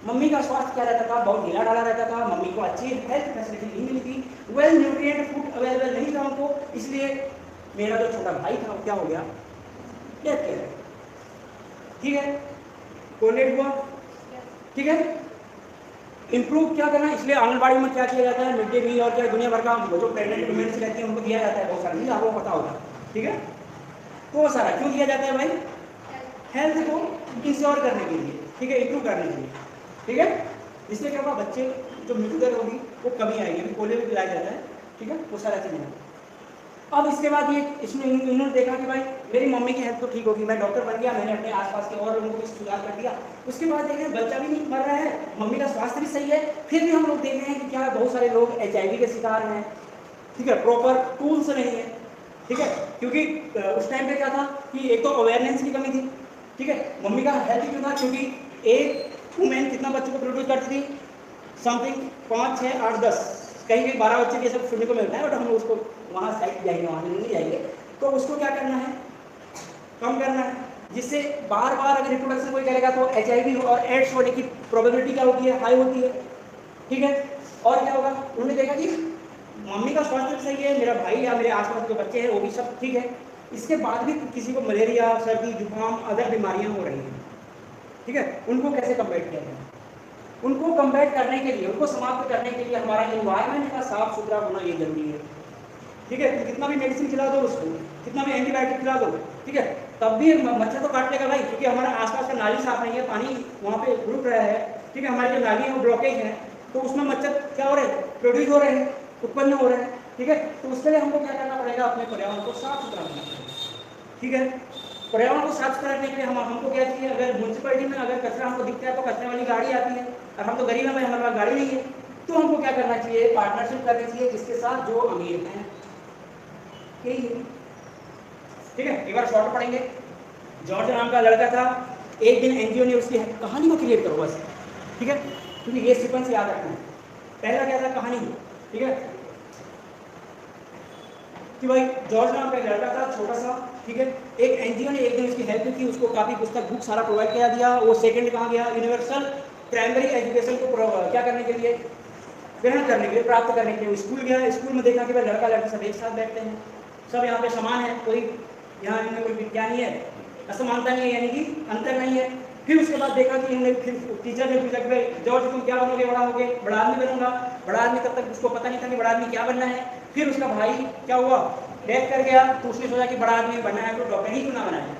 मम्मी का स्वास्थ्य क्या रहता था, बहुत ढीला ढाला रहता था, मम्मी को अच्छी हेल्थ फैसिलिटी नहीं मिली थी, वेल न्यूट्रिएंट फूड अवेलेबल नहीं था उनको, इसलिए मेरा जो छोटा भाई था वो क्या हो गया, डेथ कर गया। ठीक है, कोलेट हुआ। ठीक है, इंप्रूव क्या करना है, इसलिए आंगनबाड़ी में क्या किया जाता है, मिड डे मील और क्या दुनिया भर का जो प्रेग्नेंट वुमेन्स रहती हैं उनको दिया जाता है बहुत सारा, नहीं आपको पता होगा। ठीक है, तो सारा क्यों दिया जाता है भाई, हेल्थ को इंश्योर करने के लिए, ठीक है, इंप्रूव करने के लिए। ठीक है, इससे क्या होगा, बच्चे जो मृत्यु दर होगी वो कमी आएगी, पोलियो भी पिलाया जाता है। ठीक है, वो सारा चीज़ें। अब इसके बाद ये इसमें इन्होंने देखा कि भाई मेरी मम्मी की हेल्थ तो ठीक होगी, मैं डॉक्टर बन गया, मैंने अपने आसपास के और लोगों को भी सुधार कर दिया। उसके बाद देखें बच्चा भी नहीं मर रहा है, मम्मी का स्वास्थ्य भी सही है, फिर भी हम लोग देख रहे हैं कि क्या बहुत सारे लोग HIV के शिकार हैं। ठीक है, प्रॉपर टूल्स नहीं है। ठीक है, क्योंकि उस टाइम पे क्या था कि एक तो अवेयरनेस की कमी थी। ठीक है, मम्मी का हेल्थ क्यों था, क्योंकि एक वुमेन कितना बच्चों को प्रोड्यूस करती थी, समथिंग 5, 6, 8, 10, कहीं कहीं 12 बच्चे के सब सुनने को मिलता है, बट हम उसको वहाँ साइड जाएंगे, वहाँ नहीं जाएंगे। तो उसको क्या करना है, कम करना है, जिससे बार बार अगर रिप्रोडक्शन कोई करेगा तो HIV और एड्स होने की प्रोबेबिलिटी क्या होती है, हाई होती है। ठीक है, और क्या होगा, उन्होंने देखा कि मम्मी का स्वास्थ्य सही है, मेरा भाई या मेरे आसपास जो बच्चे हैं वो भी सब ठीक है, इसके बाद भी किसी को मलेरिया, सर्दी, जुकाम, अदर बीमारियाँ हो रही हैं। ठीक है, उनको कैसे कम्बैट किया जाए, उनको कम्बैट करने के लिए, उनको समाप्त करने के लिए हमारा एनवायरनमेंट का साफ सुथरा होना ये जरूरी है। ठीक है, कितना भी मेडिसिन खिला दो उसको, कितना भी एंटीबायोटिक खिला दो, ठीक है, तब भी मच्छर तो काट लेगा भाई, क्योंकि हमारा आसपास का नाली साफ नहीं है, पानी वहाँ पे रुक रहा है। ठीक है, हमारी जो नाली है वो ब्लॉकेज है, तो उसमें मच्छर क्या हो रहे हैं, प्रोड्यूस हो रहे हैं, उत्पन्न हो रहे हैं। ठीक है, तो उसके लिए हमको क्या करना पड़ेगा, अपने पर्यावरण को साफ सुथरा रखना पड़ेगा। ठीक है, पर्यावरण को साफ सुथरा रखने के लिए हमको क्या चाहिए, अगर म्यूनसिपलिटी में अगर कचरा हमको दिखता है तो कचरे वाली गाड़ी आती है, और हम तो गरीब हैं भाई, हमारे पास गाड़ी नहीं है, तो हमको क्या करना चाहिए, पार्टनरशिप करनी चाहिए किसके साथ, जो अमीर हैं। ठीक है, एक बार शॉर्ट पढ़ेंगे। जॉर्ज नाम का लड़का था, एक दिन एनजीओ ने उसकी कहानी को क्रिएट करो बस। ठीक है, क्योंकि ये सीक्वेंस याद रखना है। पहला क्या था, कहानी। ठीक है, कि भाई जॉर्ज नाम का एक लड़का था, छोटा सा। ठीक है, एक एनजीओ ने एक दिन उसकी हेल्प की, उसको काफ़ी पुस्तक बुक सारा प्रोवाइड किया दिया। वो सेकंड कहाँ गया, यूनिवर्सल प्राइमरी एजुकेशन को क्या करने के लिए, ग्रहण करने के लिए, प्राप्त करने के लिए स्कूल गया। स्कूल में देखा कि भाई लड़का लड़की सब एक साथ बैठते हैं, सब यहाँ पे समान है, कोई यहाँ इनमें कोई विज्ञान नहीं है, असमानता नहीं है, यानी कि अंतर नहीं है। फिर उसके बाद देखा कि इन्होंने, फिर टीचर ने पूछा कि भाई जॉर्ज तुम क्या बनोगे, बड़ा होगे, बड़ा आदमी बनूंगा। बड़ा आदमी, तब तक उसको पता नहीं था कि बड़ा आदमी क्या बनना है। फिर उसका भाई क्या हुआ, डेथ कर गया, तो उसने सोचा कि बड़ा आदमी बनना है तो डॉक्टर ही क्यों ना बनाए,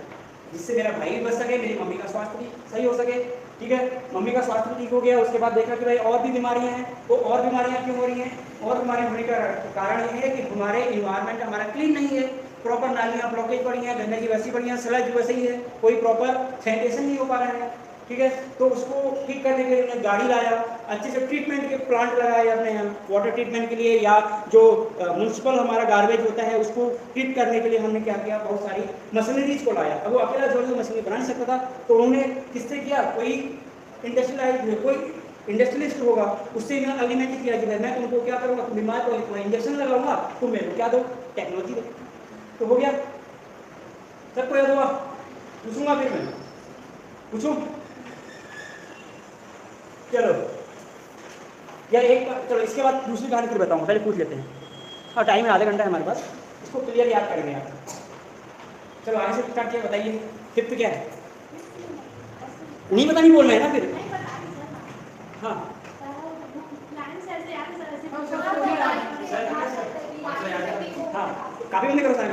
जिससे मेरा भाई भी बच सके, मेरी मम्मी का स्वास्थ्य भी सही हो सके। ठीक है, मम्मी का स्वास्थ्य भी ठीक हो गया। उसके बाद देखा कि भाई और भी बीमारियां हैं, तो और बीमारियां क्यों हो रही हैं, और बीमारियां होने का कारण ये है कि हमारे इन्वायरमेंट हमारा क्लीन नहीं है, प्रॉपर नालियाँ ब्लॉकेज पड़ी हैं, गंदगी वैसी पड़ी हैं, स्लज वैसे ही है, कोई प्रॉपर सैनिटेशन नहीं हो पा रहा है। ठीक है, तो उसको ठीक करने के लिए उन्होंने गाड़ी लाया, अच्छे से ट्रीटमेंट के प्लांट लगाए अपने यहाँ वाटर ट्रीटमेंट के लिए, या जो म्यूनसिपल हमारा गार्बेज होता है उसको ट्रीट करने के लिए हमने क्या किया, बहुत सारी मशीनरीज को लाया। अब वो अकेला जो मशीनरी बना नहीं सकता था, तो उन्होंने किससे किया, कोई इंडस्ट्रियलाइज, कोई इंडस्ट्रियलिस्ट होगा, उससे अग्रीमेंट किया कि मैं तुमको क्या करूँगा, तुम बीमार को तुम्हें इंजेक्शन लगाऊंगा, तुम मेरे को क्या दो, टेक्नोलॉजी दो। तो हो गया, सबको याद हुआ, पूछूंगा फिर मैं, पूछूं, चलो या एक, चलो इसके बाद दूसरी कहानी फिर बताऊंगा, पहले पूछ लेते हैं। हाँ, टाइम है, आधा घंटा है हमारे पास। इसको क्लियर याद करेंगे आप। चलो आगे से स्टार्ट किया, बताइए फिफ्थ क्या है? नहीं पता, नहीं बोलना है ना फिर। हाँ हाँ, काफी बंद करो सारे,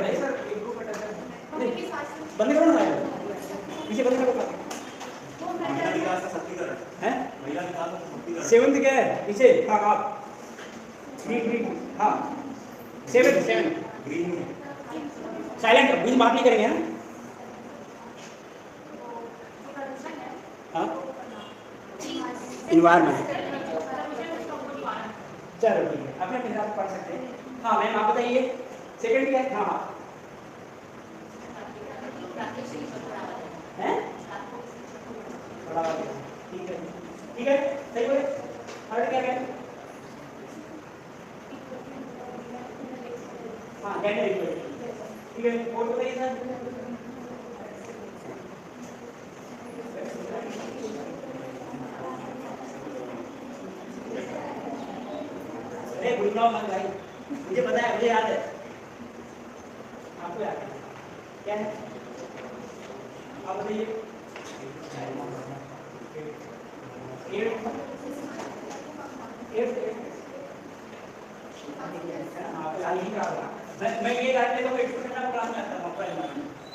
बंद करो ना सारे, पीछे बंद करो हैं। सेवंथ क्या है पीछे? हाँ आप ग्रीन, हाँ सेवन साइलेंट, बीच बात नहीं करेंगे ना। हाँ इन्वायरमेंट, चलो ठीक है, अपने हिसाब से पढ़ सकते हैं। हाँ मैम आप बताइए सेकंड क्या है? हाँ हाँ हैं, ठीक है ठीक है, सही बोले। थर्ड क्या है? हाँ जेंडर इक्वलिटी, ठीक है। फोर्थ बताइए सर। अरे भूल जाओ मत भाई, मुझे पता है, मुझे याद है, आपको याद है क्या है? आप बताइए। मैं ये गाइड लेता हूँ 80% आपको क्लास में आता हूँ,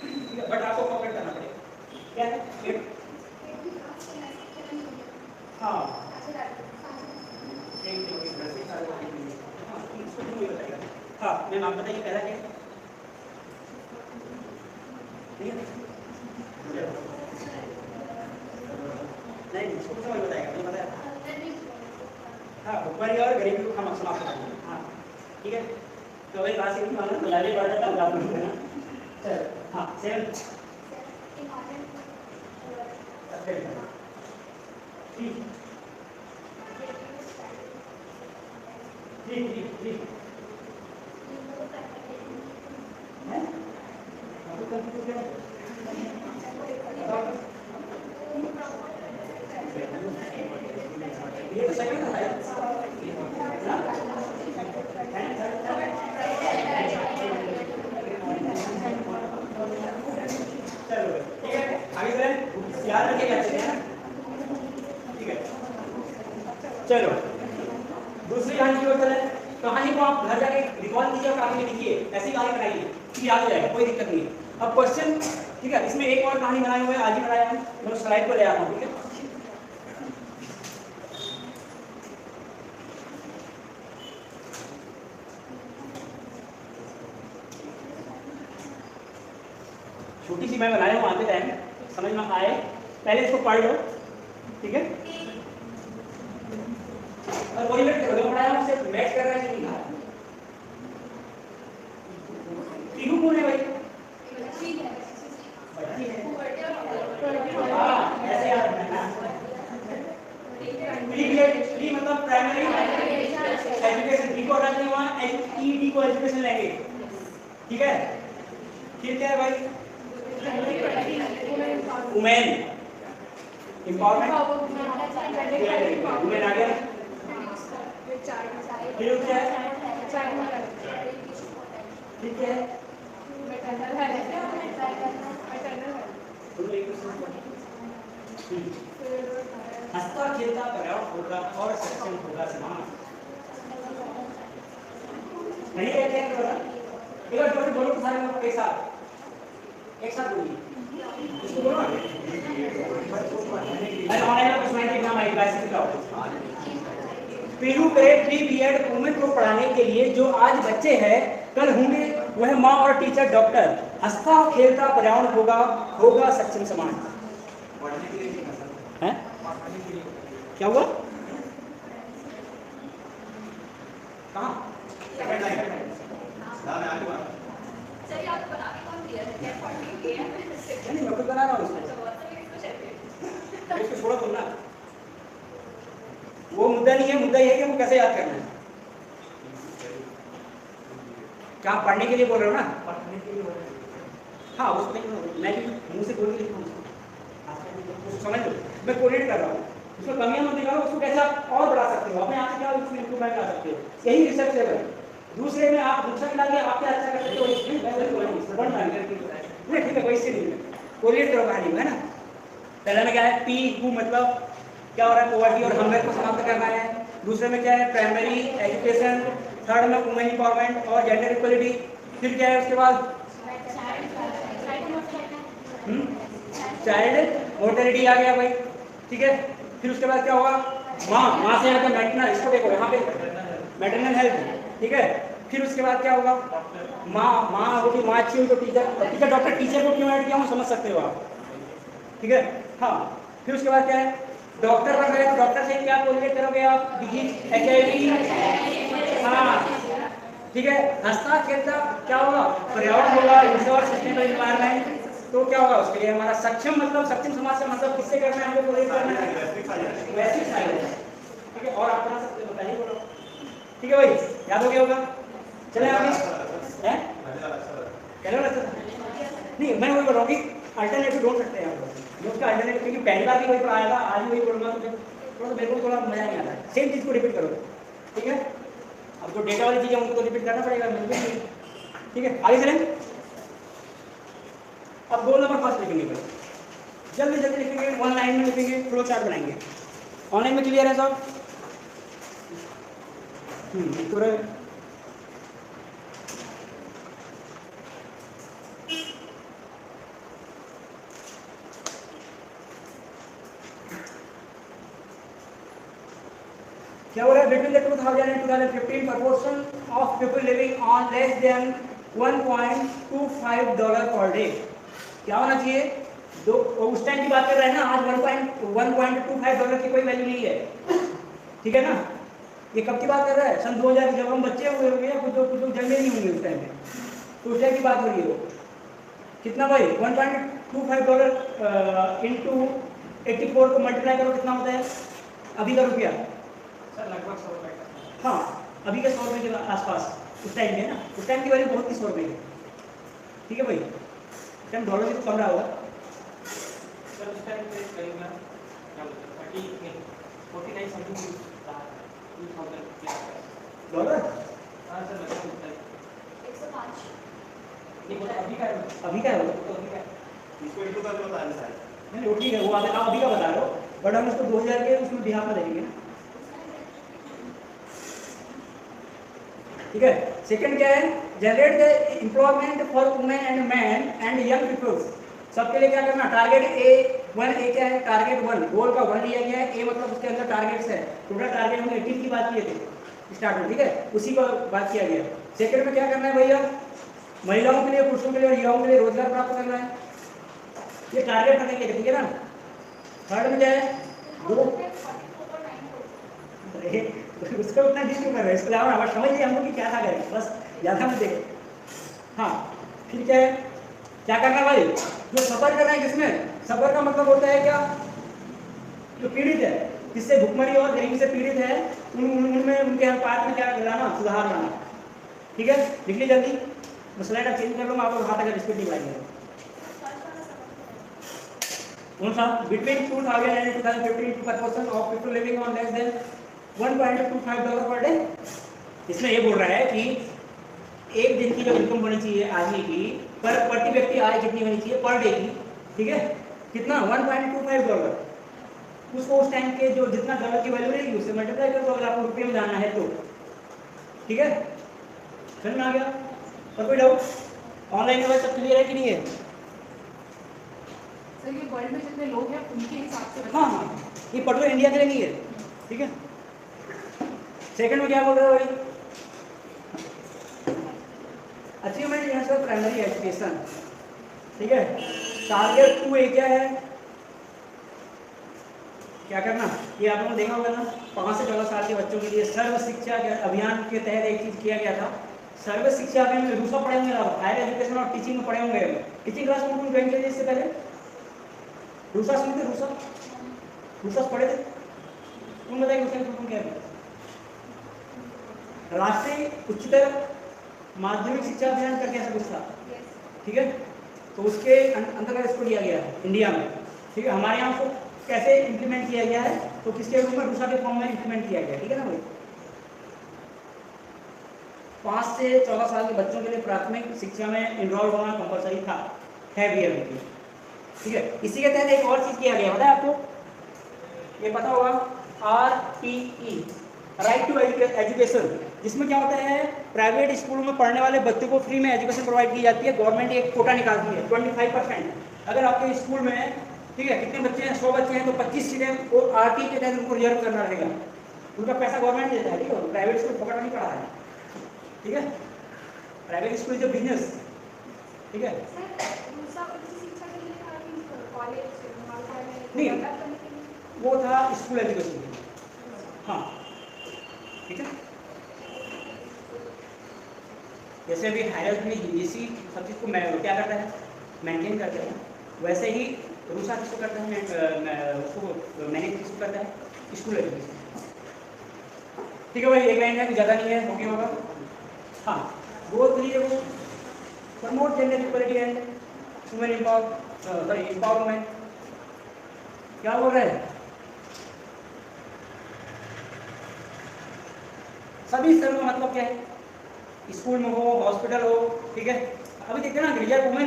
ठीक है, बट आपको कॉपरेट करना पड़ेगा। क्या है? हाँ हाँ मैम आप बताइए पहला क्या है? नहीं उसको समझ बताएगा, नहीं बताया। हाँ भुखमरी और गरीबी को हम समाप्त करेंगे। हाँ ठीक है, तो वही क्लास में मानो लाली पढ़ रहा था आप लोग ना। चलो हाँ सेवन ठीक ठीक ठीक ठीक है। ये तो सेकंड है। चलो ठीक है, आगे चलें, याद रखिएगा अच्छे से, है ना? ठीक है चलो दूसरी कहानी की ओर चलें। कहानी को आप घर जाके रिकॉल कीजिए और कहानी में लिखिए, ऐसी कहानी बनाइए कि याद हो जाएगा, कोई दिक्कत नहीं है। अब क्वेश्चन, ठीक है, इसमें एक और कहानी बनाई हुई है, आज ही बनाया हूँ, मैं उस स्लाइड को ले आता हूँ, ठीक है। छोटी सी मैं बनाया हूँ, आते टाइम समझ में आए, पहले इसको पढ़ लो, ठीक है। और वही मैं पढ़ाया हूँ, सिर्फ मैच कर रहा है कि नहीं। पीहू कौन है भाई? बच्ची है। हाँ ऐसे याद रखना। प्री मतलब प्राइमरी एजुकेशन, डी को हटा देंगे, वहाँ ईडी को एजुकेशन लेंगे, ठीक है। फिर क्या है भाई? वुमेन एम्पावरमेंट, वुमेन आ गया। फिर क्या है? ठीक है, हंसता खेलता पर्यावरण होगा और सक्षम होगा समाज। नहीं कहते हैं तो एक बार जोर से बोलो तो सारे लोग एक साथ बोलिए, इसको बोलो ना। मैं ऑनलाइन में क्वेश्चन एग्जाम आई गाइस, बताओ। पीयू ग्रेड 3 बीएड वुमेन को पढ़ाने के लिए जो आज बच्चे हैं कल होंगे वह माँ और टीचर डॉक्टर। हंसता खेलता पर्यावरण होगा सक्षम समाज। हैं? क्या हुआ? कहाँ? नहीं मैं खुद बना रहा हूँ इसको छोड़ो तुम ना, वो मुद्दा नहीं है, मुद्दा ये है कि हमको कैसे याद करना है। क्या आप पढ़ने के लिए बोल रहे हो ना? पढ़ने के लिए बोल रहे हो। हाँ उसको मैं भी मुंह से बोल के लिखूँ, उसको समझ लो, मैं कोऑर्डिनेट कर रहा हूँ, उसमें कमियां मत निकालो, उसको कैसे आप और बढ़ा सकते हो, अपने आप से क्या उसमें इम्प्रूवमेंट ला सकते हो, यही रिसर्च लेवल है। दूसरे में आप दूसरा मिला के आप क्या अच्छा कर सकते हो, ठीक है, कोई से नहीं कोरिलेट करो कहानी में, है ना। पहले में क्या है, पी हु मतलब क्या हो रहा है, पॉवर्टी और हंगर को समाप्त करना है। दूसरे में क्या है, प्राइमरी एजुकेशन। थर्ड में वुमेन एम्पावरमेंट और जेंडर इक्वलिटी। फिर क्या है उसके बाद, चाइल्ड मोर्टेलिटी आ गया भाई, ठीक है। फिर उसके बाद क्या होगा, माँ से यहाँ पे मैटरनल, इसको देखो यहाँ पे मैटरनल हेल्थ, ठीक है। फिर उसके बाद क्या होगा, माँ होगी, माँ अच्छी हुई तो टीचर डॉक्टर, टीचर को क्यों ऐड किया हूँ समझ सकते हो आप, ठीक है। हाँ, फिर उसके बाद क्या है, डॉक्टर बन गए तो डॉक्टर से क्या कोरिलेट करोगे आप, डिजीज, HIV, हाँ, ठीक है। हंसता खेलता क्या होगा, पर्यावरण होगा, रिसोर्स सस्टेनेबल एनवायरनमेंट। तो क्या होगा उसके लिए हमारा सक्षम, मतलब सक्षम समाज से मतलब किससे करना है, हमको कोरिलेट करना है, वैश्विक साइंस, ठीक है। और आप बना सकते हो, बताइए बोलो, ठीक है भाई, याद हो गया होगा। चले आगे हैं, चलो अच्छा नहीं, मैं वही बोल रहा हूँ कि अल्टरनेटिव ढूंढ सकते हैं हम लोग, उसका अल्टरनेटिव, क्योंकि पहली बार भी वही पढ़ाया था, आज भी वही बोलूँगा तो थोड़ा सा मेरे को थोड़ा मजा नहीं आता है, सेम चीज़ को रिपीट करो, ठीक है। अब जो डेटा वाली चीज़ है उनको तो रिपीट करना पड़ेगा, ठीक है। आगे चलें, अब गोल नंबर फर्स्ट लिखेंगे भाई, जल्दी जल्दी लिखेंगे, वन लाइन में लिखेंगे, फ्लो चार्ट बनाएंगे। ऑनलाइन में क्लियर है सब? पूरा क्या हो रहा है, between the 2000 and 2015 proportion of people living on less than $1.25 per day क्या होना चाहिए, दो उस टाइम की बात कर रहे हैं ना, आज $1.25 की कोई वैल्यू नहीं है, ठीक है ना। ये कब की बात कर रहा है, सन 2000 जब हम बच्चे हुए होंगे या कुछ लोग जन्मे नहीं होंगे उस टाइम में, तो उस टाइम की बात हो रही है वो, कितना भाई, $1.25 इंटू 84 को मल्टीप्लाई करो, कितना होता है अभी का रुपया, लगभग 100 रुपए का। हाँ अभी के 100 रुपये के आसपास, उस टाइम में ना, उस टाइम की वैल्यू बहुत ही 100 रुपये की, ठीक है भाई। उस टाइम डॉलर से तो कम रहा होगा सर, उस टाइम पे करीब क्या बोलते हैं 49 समथिंग था, 2000 डॉलर। हाँ सर, लगभग उतना ही। 105 नहीं बोला अभी का है, अभी का है वो, तो अभी का है। इसको इंटू करके बता रहे हैं नहीं वो ठीक है, वो आप अभी का बता रहे हो, बट हम उसको 2000 के उसमें बिहार में देखेंगे ना, ठीक है। सेकंड क्या है, generate the employment for women and man and young peoples, सबके लिए क्या करना, टारगेट A क्या है, टारगेट 1, गोल का 1 लिया गया है, A मतलब उसके अंदर टारगेट्स है, टोटल टारगेट हमने 18 की बात किए थे स्टार्ट में, ठीक है, उसी को बात किया गया। सेकंड में क्या करना है भैया, महिलाओं के लिए, पुरुषों के लिए और युवाओं के लिए रोजगार प्राप्त करना है, ये टारगेट रखेंगे, ठीक है ना। थर्ड में क्या है, दो उसका उतना डिस क्यों कर रहे हैं, इसको लाओ ना, बस समझ लिया हम लोग कि क्या था करें, बस ज़्यादा मत देखें। हाँ फिर क्या है, क्या करना भाई, जो सफ़र कर रहे हैं, किसमें सफ़र का मतलब होता है क्या, जो पीड़ित है, किससे भुखमरी और गरीबी से पीड़ित है, उनमें उनके पार्ट में क्या लाना, सुधार लाना, ठीक है। लिख ली जल्दी, मैं स्लाइड अब चेंज कर लूँगा, आपको हाथ अगर स्पीड नहीं लाएंगे कौन सा, between 2000 and 2015 proportion of people living on less than $1.25 per day. इसमें ये बोल रहा है कि एक दिन की जो इनकम होनी चाहिए आदमी की, पर प्रति व्यक्ति आय कितनी होनी चाहिए पर डे की, ठीक है, कितना, $1.25, उसको उस टाइम के जो जितना डॉलर की वैल्यू रहेगी उससे मल्टीप्लाई कर दो, अगर आपको रुपये में जानना है तो, ठीक है। समझ में आ गया, और कोई डाउट, ऑनलाइन में सब क्लियर है कि नहीं है? सर ये वर्ल्ड में जितने लोग हैं उनके हिसाब से, हाँ हाँ, ये पर्टिकुलर इंडिया के लिए नहीं है, ठीक है। सेकंड में क्या बोल रहे हो भाई, अचीवमेंट इन प्राइमरी एजुकेशन, ठीक है। टारगेट 2A क्या है, क्या करना, ये आप लोगों ने देखा होगा ना, 5 से 14 साल के बच्चों के लिए सर्व शिक्षा अभियान के तहत एक चीज किया गया था, सर्व शिक्षा अभियान में रूसा पढ़े होंगे आप, हायर एजुकेशन और टीचिंग में पढ़े होंगे, टीचिंग क्लास में कौन ज्वाइन किया इससे पहले, रूसा सुनते, रूसा पढ़े थे, तुम बताइए उसका कौन क्या है, राष्ट्रीय उच्चतर माध्यमिक शिक्षा अभियान करके ऐसा कुछ था, ठीक है। तो उसके अंतर्गत इसको लिया गया है इंडिया में, ठीक है। हमारे यहाँ को कैसे इंप्लीमेंट किया गया है, तो किसके रूप में, रूसा के फॉर्म में इंप्लीमेंट किया गया है, ठीक है ना भाई। 5 से 14 साल के बच्चों के लिए प्राथमिक शिक्षा में इनरोल होना कंपलसरी था, है भी अभी भी। ठीक है, इसी के तहत एक और चीज़ किया गया, पता है आपको, ये पता होगा, RTE, राइट टू एजुकेशन, जिसमें क्या होता है, प्राइवेट स्कूलों में पढ़ने वाले बच्चों को फ्री में एजुकेशन प्रोवाइड की जाती है। गवर्नमेंट एक कोटा निकालती है 25%। अगर आपके स्कूल में, ठीक है, कितने बच्चे हैं, 100 बच्चे हैं, तो 25 सीटें वो RTE के तहत उनको रिजर्व करना रहेगा। उनका पैसा गवर्नमेंट देता है, ठीक है, प्राइवेट स्कूल पकड़ नहीं पड़ा है। ठीक है, प्राइवेट स्कूल जो बिजनेस, ठीक है, सर दूसरा उच्च शिक्षा के लिए था कि कॉलेज महाविद्यालय नहीं। डेवलप करने के लिए? वो था स्कूल एजुकेशन। हाँ, ठीक है, जैसे अभी हायर यूजीसी सब चीज़ को क्या करता है, मेंटेन करता है, वैसे ही रूसा किसको करता है, उसको मैनेज किसको करता है, स्कूल एजुकेशन। ठीक है भाई, एक लाइन है, कुछ ज़्यादा नहीं है, हो गया होगा। हाँ, गोल के लिए वो promote gender equality and women empowerment. क्या बोल रहे हैं, सभी स्तरों का मतलब क्या है, स्कूल में हो, हॉस्पिटल हो, ठीक है। अभी देखते हैं ना, वुमेन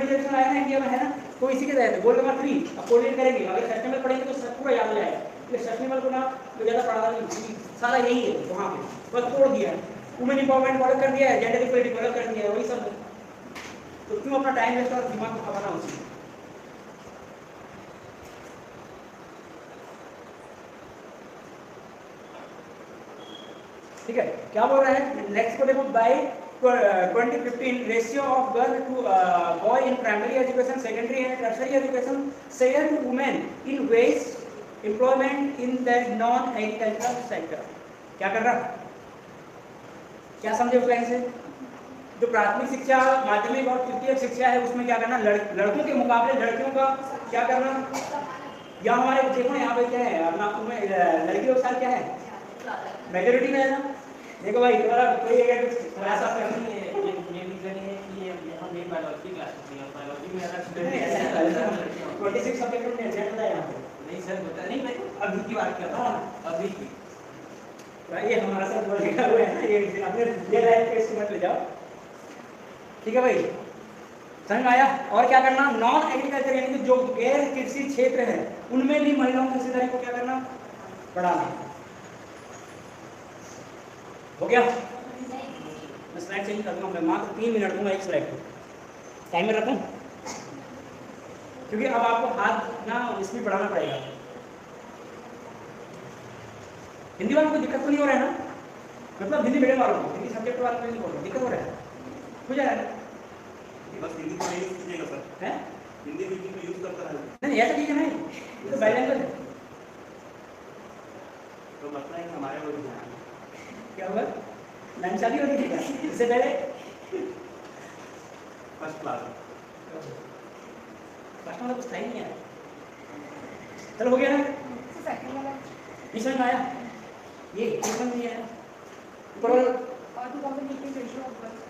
रिजर्वेशन आया ना इंडिया में, है ना, तो इसी के तहत गोल्ड नंबर 3 अब कोऑर्डिनेट करेंगे। अगर सस्टेनेबल पढ़ेंगे तो सब पूरा याद हो जाएगा, इसलिए सस्टेनेबल को ना तो ज़्यादा पढ़ा नहीं, सारा यही है वहाँ पे, बस तोड़ दिया है, वुमेन एम्पावरमेंट डेवलप कर दिया है, जेंडर इक्वलिटी डेवलप कर दिया है, वही सब। तो क्यों अपना टाइम वेस्ट और दिमाग को खपाना उसमें। ठीक है, क्या बोल रहे हैं नेक्स्ट को देखो, by 2015 ratio of girl to boy in primary education, secondary and tertiary education share to women in wage employment in the non agricultural sector. क्या कर रहा, क्या समझे उस लाइन से, जो प्राथमिक शिक्षा, माध्यमिक और तृतीयक शिक्षा है, उसमें क्या करना, लड़कों के मुकाबले लड़कियों का क्या करना, या हमारे देखो यहाँ पे क्या है अपना, लड़कियों के साथ क्या है, मेजोरिटी में है ना। देखो भाई, तुम्हारा कोई अगर क्लास आप करनी है, ये रीजन है कि ये हम एक बायोलॉजी क्लास होती है, बायोलॉजी में अगर नहीं ऐसा 26 सब्जेक्ट में एग्जाम होता है यहाँ पे। नहीं सर, बता नहीं, मैं अभी की बात कर रहा हूँ, अभी की। भाई ये हमारा सब बोल लिखा हुआ है ना, ये अपने रियल लाइफ के इसको मत ले जाओ। ठीक है भाई, समझ में आया। और क्या करना, नॉन एग्रीकल्चर यानी कि जो गैर कृषि क्षेत्र है, उनमें भी महिलाओं की हिस्सेदारी को क्या करना, बढ़ाना। हो गया, मैं स्लाइड चेंज कर दूंगा, मैं मात्र 3 मिनट दूंगा एक स्लाइड को, टाइमर रखूं, क्योंकि अब आपको हाथ ना स्पीड बढ़ाना पड़ेगा। हिंदी वालों को दिक्कत तो नहीं हो रहा है ना, मतलब हिंदी मीडियम वालों को, हिंदी सब्जेक्ट वालों को नहीं बोल रहा, दिक्कत हो रहा है, हो जाएगा ना, बस हिंदी को यूज कीजिएगा सर, है हिंदी मीडियम में यूज करता है नहीं, ऐसा चीज़ नहीं, ये तो बाइलैंग्वेज है। तो मतलब है कि हमारे वो ध्यान क्या हुआ, लाइन शादी हो रही थी क्या इससे पहले, फर्स्ट क्लास फर्स्ट वाला कुछ था ही नहीं है। चलो हो गया ना, सेकंड वाला ये समझ में आया, ये समझ नहीं आया, ऊपर वाला 2018 ratio of girls,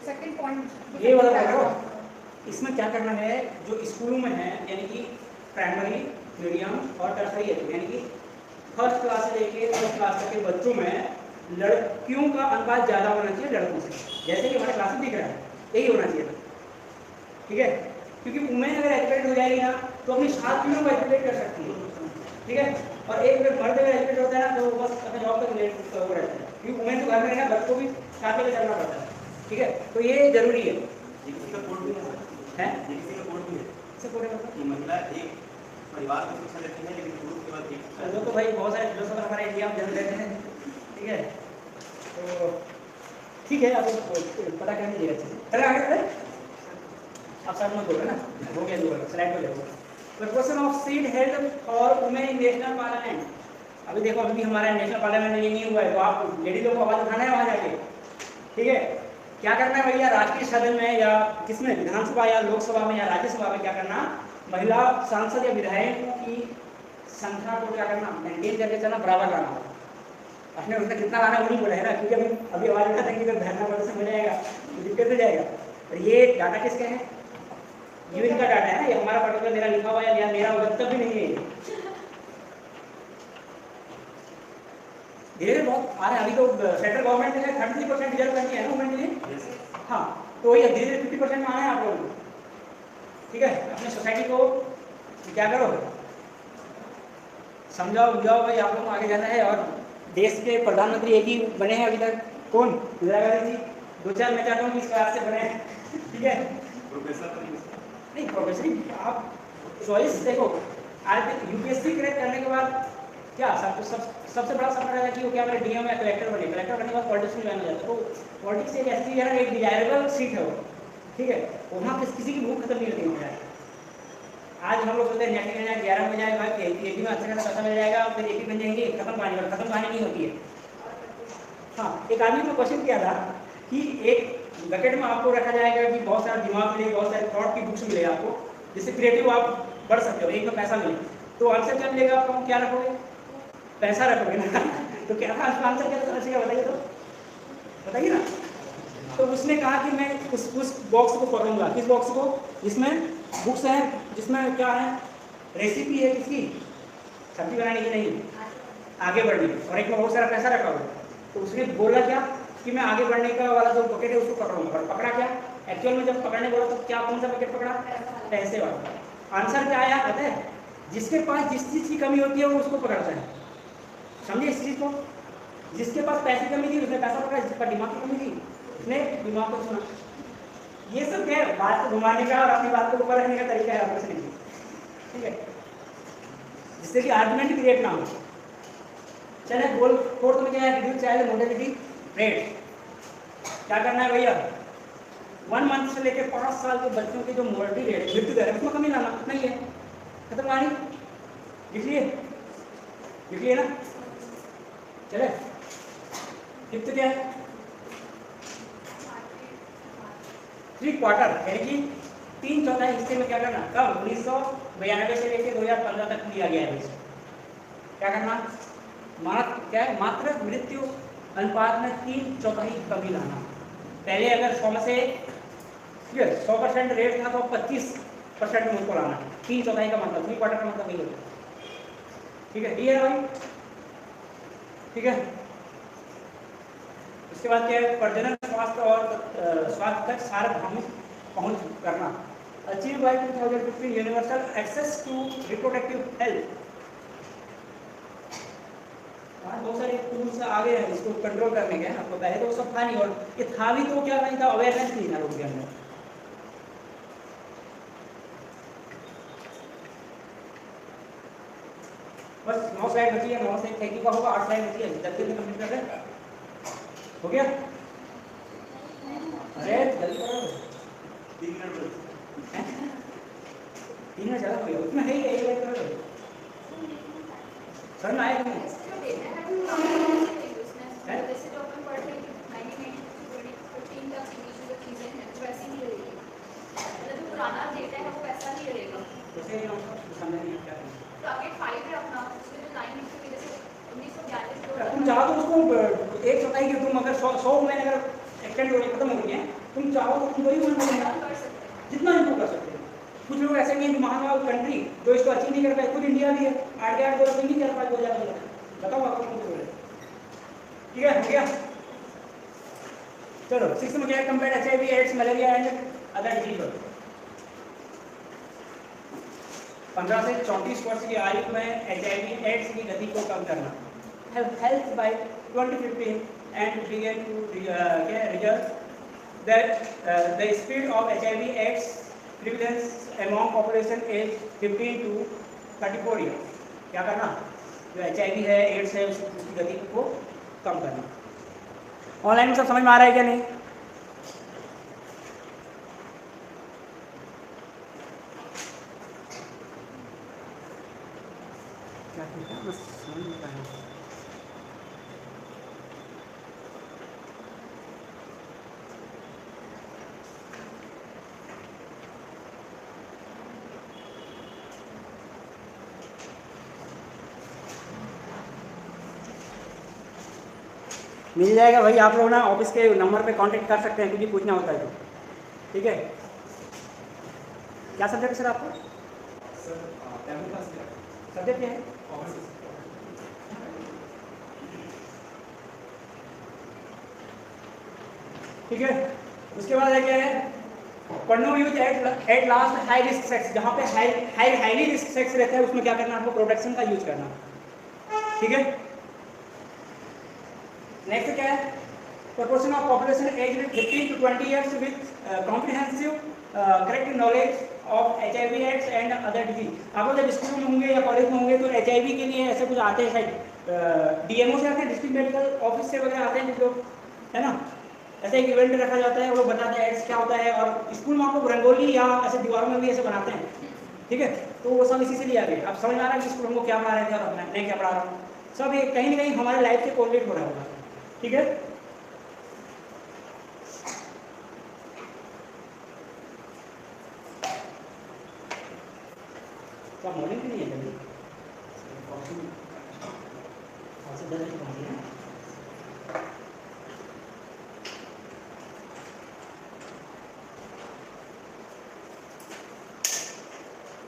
second point ये वाला पकड़ो। इसमें क्या करना है, जो स्कूलों में है, यानी कि प्राइमरी, मीडियम और टर्शरी, यानी कि फर्स्ट क्लास से लेके 10th क्लास तक के बच्चों में लड़कियों का अनुपात ज़्यादा होना चाहिए लड़कों से, जैसे कि हमारे क्लास में दिख रहा है, यही होना चाहिए था। ठीक है, क्योंकि वुमेन अगर एजुकेटेड हो जाएगी ना, तो अपनी साथियों को एजुकेट कर सकती है। ठीक है, और एक अगर मर्द अगर एजुकेट होता है ना, तो वो बस अपने जॉब तक रिलेटेड वो रहता है, क्योंकि वुमेन तो घर में रहना, बच्चों को भी साथ लेकर चलना पड़ता है। ठीक है, तो ये जरूरी है। ये किसी का कोड भी है सर, हैं ये किसी का कोड भी है इससे पूरे मतलब कि महिला एक परिवार को शिक्षा देती है, लेकिन पुरुष के बाद एक वो तो भाई बहुत सारे फिलोसोफर हमारे इंडिया में जन्म लेते हैं। ठीक है, तो ठीक है, आपको पता कर लीजिएगा अच्छे से। चलो आगे बढ़े, आप सर मत बोलो ना, हो गया दो स्लाइड पे देखो। The question of seat held for women in national parliament. अभी देखो, अभी भी हमारा नेशनल पार्लियामेंट में ये नहीं हुआ है, तो आप लेडी लोग को आवाज उठाना है वहाँ जाके। ठीक है, क्या करना है भैया, राष्ट्रीय सदन में या किसमें, विधानसभा या लोकसभा में या राज्यसभा में क्या करना, महिला सांसद या विधायकों की संख्या को क्या करना, मेंटेन करके चलना, बराबर लाना। अपने उसने कितना लाना वो नहीं बोला है ना, क्योंकि अभी आवाज उठा देंगे तो धरना प्रदर्शन हो जाएगा, तो दिक्कत हो जाएगा। और ये डाटा किसके हैं, यूएन का डाटा है ना, ये हमारा पर्टिकुलर मेरा लिखा हुआ है या मेरा वक्तव्य भी नहीं है। धीरे धीरे बहुत आ रहे हैं। अभी तो सेंट्रल गवर्नमेंट ने 33% रिजर्व कर दिया है ना वुमेन के लिए। हाँ, तो वही धीरे धीरे 50% में आना है आप लोगों को। ठीक है, अपने सोसाइटी को क्या करो, समझाओ बुझाओ भाई, आप लोगों को आगे जाना है। और देश के प्रधानमंत्री एक ही बने हैं अभी तक, कौन? इंदिरा गांधी जी। 2-4 मैं चाहता हूँ कि इस बात से बने हैं। ठीक है, प्रोफेसर नहीं प्रोफेसर आप चॉइस देखो, आज यूपीएससी क्रैक करने के बाद क्या सबसे बड़ा सपना है कि वो क्या बने, डीएम या कलेक्टर बने। कलेक्टर बनने के बाद पॉलिटिक्स में जाना जाता है। तो पॉलिटिक्स एक ऐसी चीज है ना, एक डिजायरेबल सीट है वो। ठीक है, वहाँ किसी की भूख खत्म नहीं होती है। आज हम लोग सोचते हैं नेट में 11 में जाए भाई, एपी में अच्छा खासा पैसा मिल जाएगा, फिर एपी बन जाएंगे, खत्म कहानी नहीं होती है। हाँ, एक आदमी को क्वेश्चन किया था कि एक बकेट में आपको रखा जाएगा कि बहुत सारा दिमाग मिले, बहुत सारे थॉट की बुक्स मिलेगा आपको, जिससे क्रिएटिव आप बढ़ सकते हो, एक में पैसा मिले। तो आंसर क्या मिलेगा आपको? क्या रखोगे? पैसा रखोगे ना। तो क्या था आंसर, क्या था बताइए, तो बताइए ना। तो उसने कहा कि मैं उस बॉक्स को पकड़ूंगा। किस बॉक्स को? जिसमें बुक्स हैं, जिसमें क्या है, रेसिपी है किसकी, सब्जी बनाने की नहीं, आगे बढ़ने की, और एक में बहुत सारा पैसा रखा हुआ। तो उसने बोला क्या कि मैं आगे बढ़ने का वाला जो बकेट है उसको पकड़ूंगा। और पकड़ा क्या? एक्चुअल में जब पकड़ने बोला तो क्या, कौन सा बकेट पकड़ा? पैसे वाला। आंसर क्या आया पता है? जिसके पास जिस चीज़ की कमी होती है वो उसको पकड़ता है। समझिए इस चीज़ को। जिसके पास पैसे की कमी थी उसने पैसा पकड़ा, जिसके पास दिमाग की कमी थी उसने दिमाग को सुना। ये सब क्या है, बात को घुमाने का और अपनी बात को ऊपर रखने का तरीका है आपस में। ठीक है, जिससे कि आर्गुमेंट क्रिएट ना हो। चले गोल फोर्थ में क्या है, रिड्यूस चाइल्ड मोर्टेलिटी रेट। क्या करना है भैया? 1 मंथ से लेकर 5 साल के बच्चों की जो मोर्टेलिटी रेट, मृत्यु दर है, उसमें कमी लाना नहीं है। खत्म कहानी। लिख लिए ना। चले फिफ्थ क्या है? 3/4 यानी कि 3/4 हिस्से में क्या करना? कब? 1992 से लेकर 2015 तक लिया गया है। क्या करना? क्या है? मात्र मृत्यु अनुपात में 3/4 कमी लाना। पहले अगर 100 में से 100% रेट था तो 25% में उसको लाना। 3/4 का मतलब, 3/4 का मतलब नहीं होता। ठीक है, ये है भाई। ठीक है, उसके बाद क्या है? प्रजनन स्वास्थ्य और स्वास्थ्य तक सार्वभौमिक पहुंच करना। Achieve by 2015 universal access to reproductive health. बहुत सारे टूल्स आ गए हैं इसको कंट्रोल करने के। आपको पहले तो सब था नहीं, और ये था भी तो क्या नहीं था, अवेयरनेस नहीं था लोगों के अंदर। बस 9 स्लाइड बची है, 9 से थैंक का होगा, 8 स्लाइड बची है, जल्दी से कंप्लीट कर लें। हो गया? अरे जल्दी करो। 3 मिनट 3 मिनट ज़्यादा हो गया, उसमें है ही एक बार करो। सर में आए नहीं? जैसे जो अपन पढ़ रहे हैं 1915 तक की जो चीज़ें हैं वैसी नहीं रहेगी। मतलब जो पुराना डेटा है वो वैसा नहीं रहेगा। जैसे समझ नहीं क्या करना। टारगेट 5 है अपना, उसमें जो 9 की वजह से 1942 तुम चाहो तो उसको 1/4 की, तुम अगर 100 में अगर एक्सटेंड हो खत्म हो गई है, तुम चाहो तो तुम वही कर सकते हैं। जितना इम्प्रूव कर सकते हैं। कुछ लोग ऐसे नहीं है कि महान कंट्री जो इसको अचीव नहीं कर पाए, खुद इंडिया भी है 8 के 8 गोल नहीं कर पाए 2015। बताओ आपको कौन से बोले? ठीक है, हो गया। चलो 6 में क्या है? Compare HIV AIDS malaria and other disease. 15 से 34 वर्ष की आयु में HIV एड्स की गति को कम करना। Health by 2015 and begin to result that the speed of HIV AIDS prevalence among population age 15 to 34 years। क्या करना? जो HIV है, एड्स है, उसकी गति को कम करना। ऑनलाइन में सब समझ में आ रहा है क्या नहीं? क्या ठीक है, बस समझ में आ रहा है। मिल जाएगा भाई, आप लोग ना ऑफिस के नंबर पे कांटेक्ट कर सकते हैं, कुछ भी पूछना होता है तो। ठीक है, क्या सब्जेक्ट सर आपका? सब्जेक्ट क्या है? ठीक है। उसके बाद है क्या है, condom use at last high risk sex, जहाँ पे हाईली रिस्क सेक्स रहता है उसमें क्या करना, आपको प्रोटेक्शन का यूज करना, ठीक है। नेक्स्ट क्या है, proportion of population aged 15 to 20 years with comprehensive correct knowledge of HIV/AIDS and other disease। आप लोग जब स्कूल में होंगे या कॉलेज में होंगे तो HIV के लिए ऐसे कुछ आते हैं शायद, DMO से आते हैं, डिस्ट्रिक्ट मेडिकल ऑफिस से वगैरह आते हैं कुछ लोग, है ना। ऐसे एक इवेंट रखा जाता है, वो लोग बताते हैं एड्स क्या होता है, और स्कूल में आपको रंगोली या ऐसे दीवारों में भी ऐसे बनाते हैं, ठीक है। तो वो सब इसी से लिया गया। अब समझ में आ रहा है कि स्कूल हमको क्या पढ़ा रहे थे और मैं क्या पढ़ा रहा हूँ, सब ये कहीं ना कहीं हमारे लाइफ से कोरिलेट हो रहा होगा, ठीक है। क्या मॉर्निंग भी नहीं है कभी, 10 बजे पहुँची है।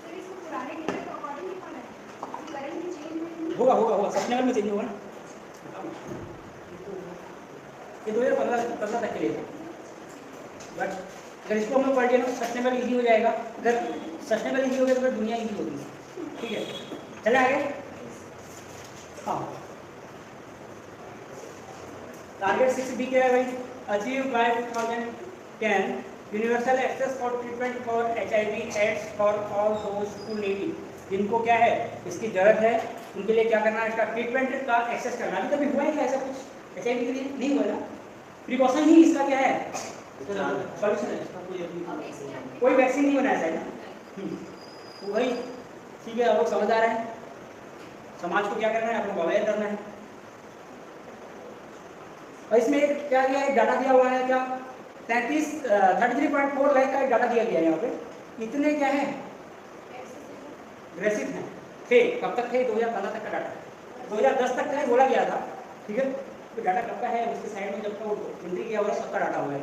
फिर इसको पुराने डेटा के अकॉर्डिंग ही पढ़ना है, करंट चेंज होगा सस्टेनेबल में चेंज होगा ना, ये 2015 तक के लिए था। बट अगर इसको हम लोग पढ़ लिया ना सस्टेनेबल इजी हो जाएगा, अगर सस्टेनेबल इजी हो गया तो फिर दुनिया इजी होगी, ठीक है। चले आगे। हाँ, टारगेट 6B क्या है भाई, achieve by 2010 universal access for treatment for HIV/AIDS for all those who need it. जिनको क्या है, इसकी जरूरत है, उनके लिए क्या करना है, इसका ट्रीटमेंट का एक्सेस करना। अभी कभी हुआ है क्या ऐसा कुछ HIV के लिए? नहीं हुआ ना, प्रिकॉशन ही इसका क्या है, सॉल्यूशन है। कोई वैक्सीन नहीं बनाया जाए ना, तो भाई ठीक है, आप लोग समझ आ रहे हैं, समाज को क्या करना है, आप लोग अवेयर करना है। और इसमें एक क्या दिया है, डाटा दिया हुआ है क्या, 33.4 लाख का एक डाटा दिया गया है यहाँ पे। इतने क्या है, ग्रेसिव हैं, थे, कब तक थे, 2015 तक का डाटा, 2010 तक का बोला गया था, ठीक है। तो डाटा कब का है, उसके साइड में जब तक वो एंट्री किया हुआ सबका डाटा हुआ है,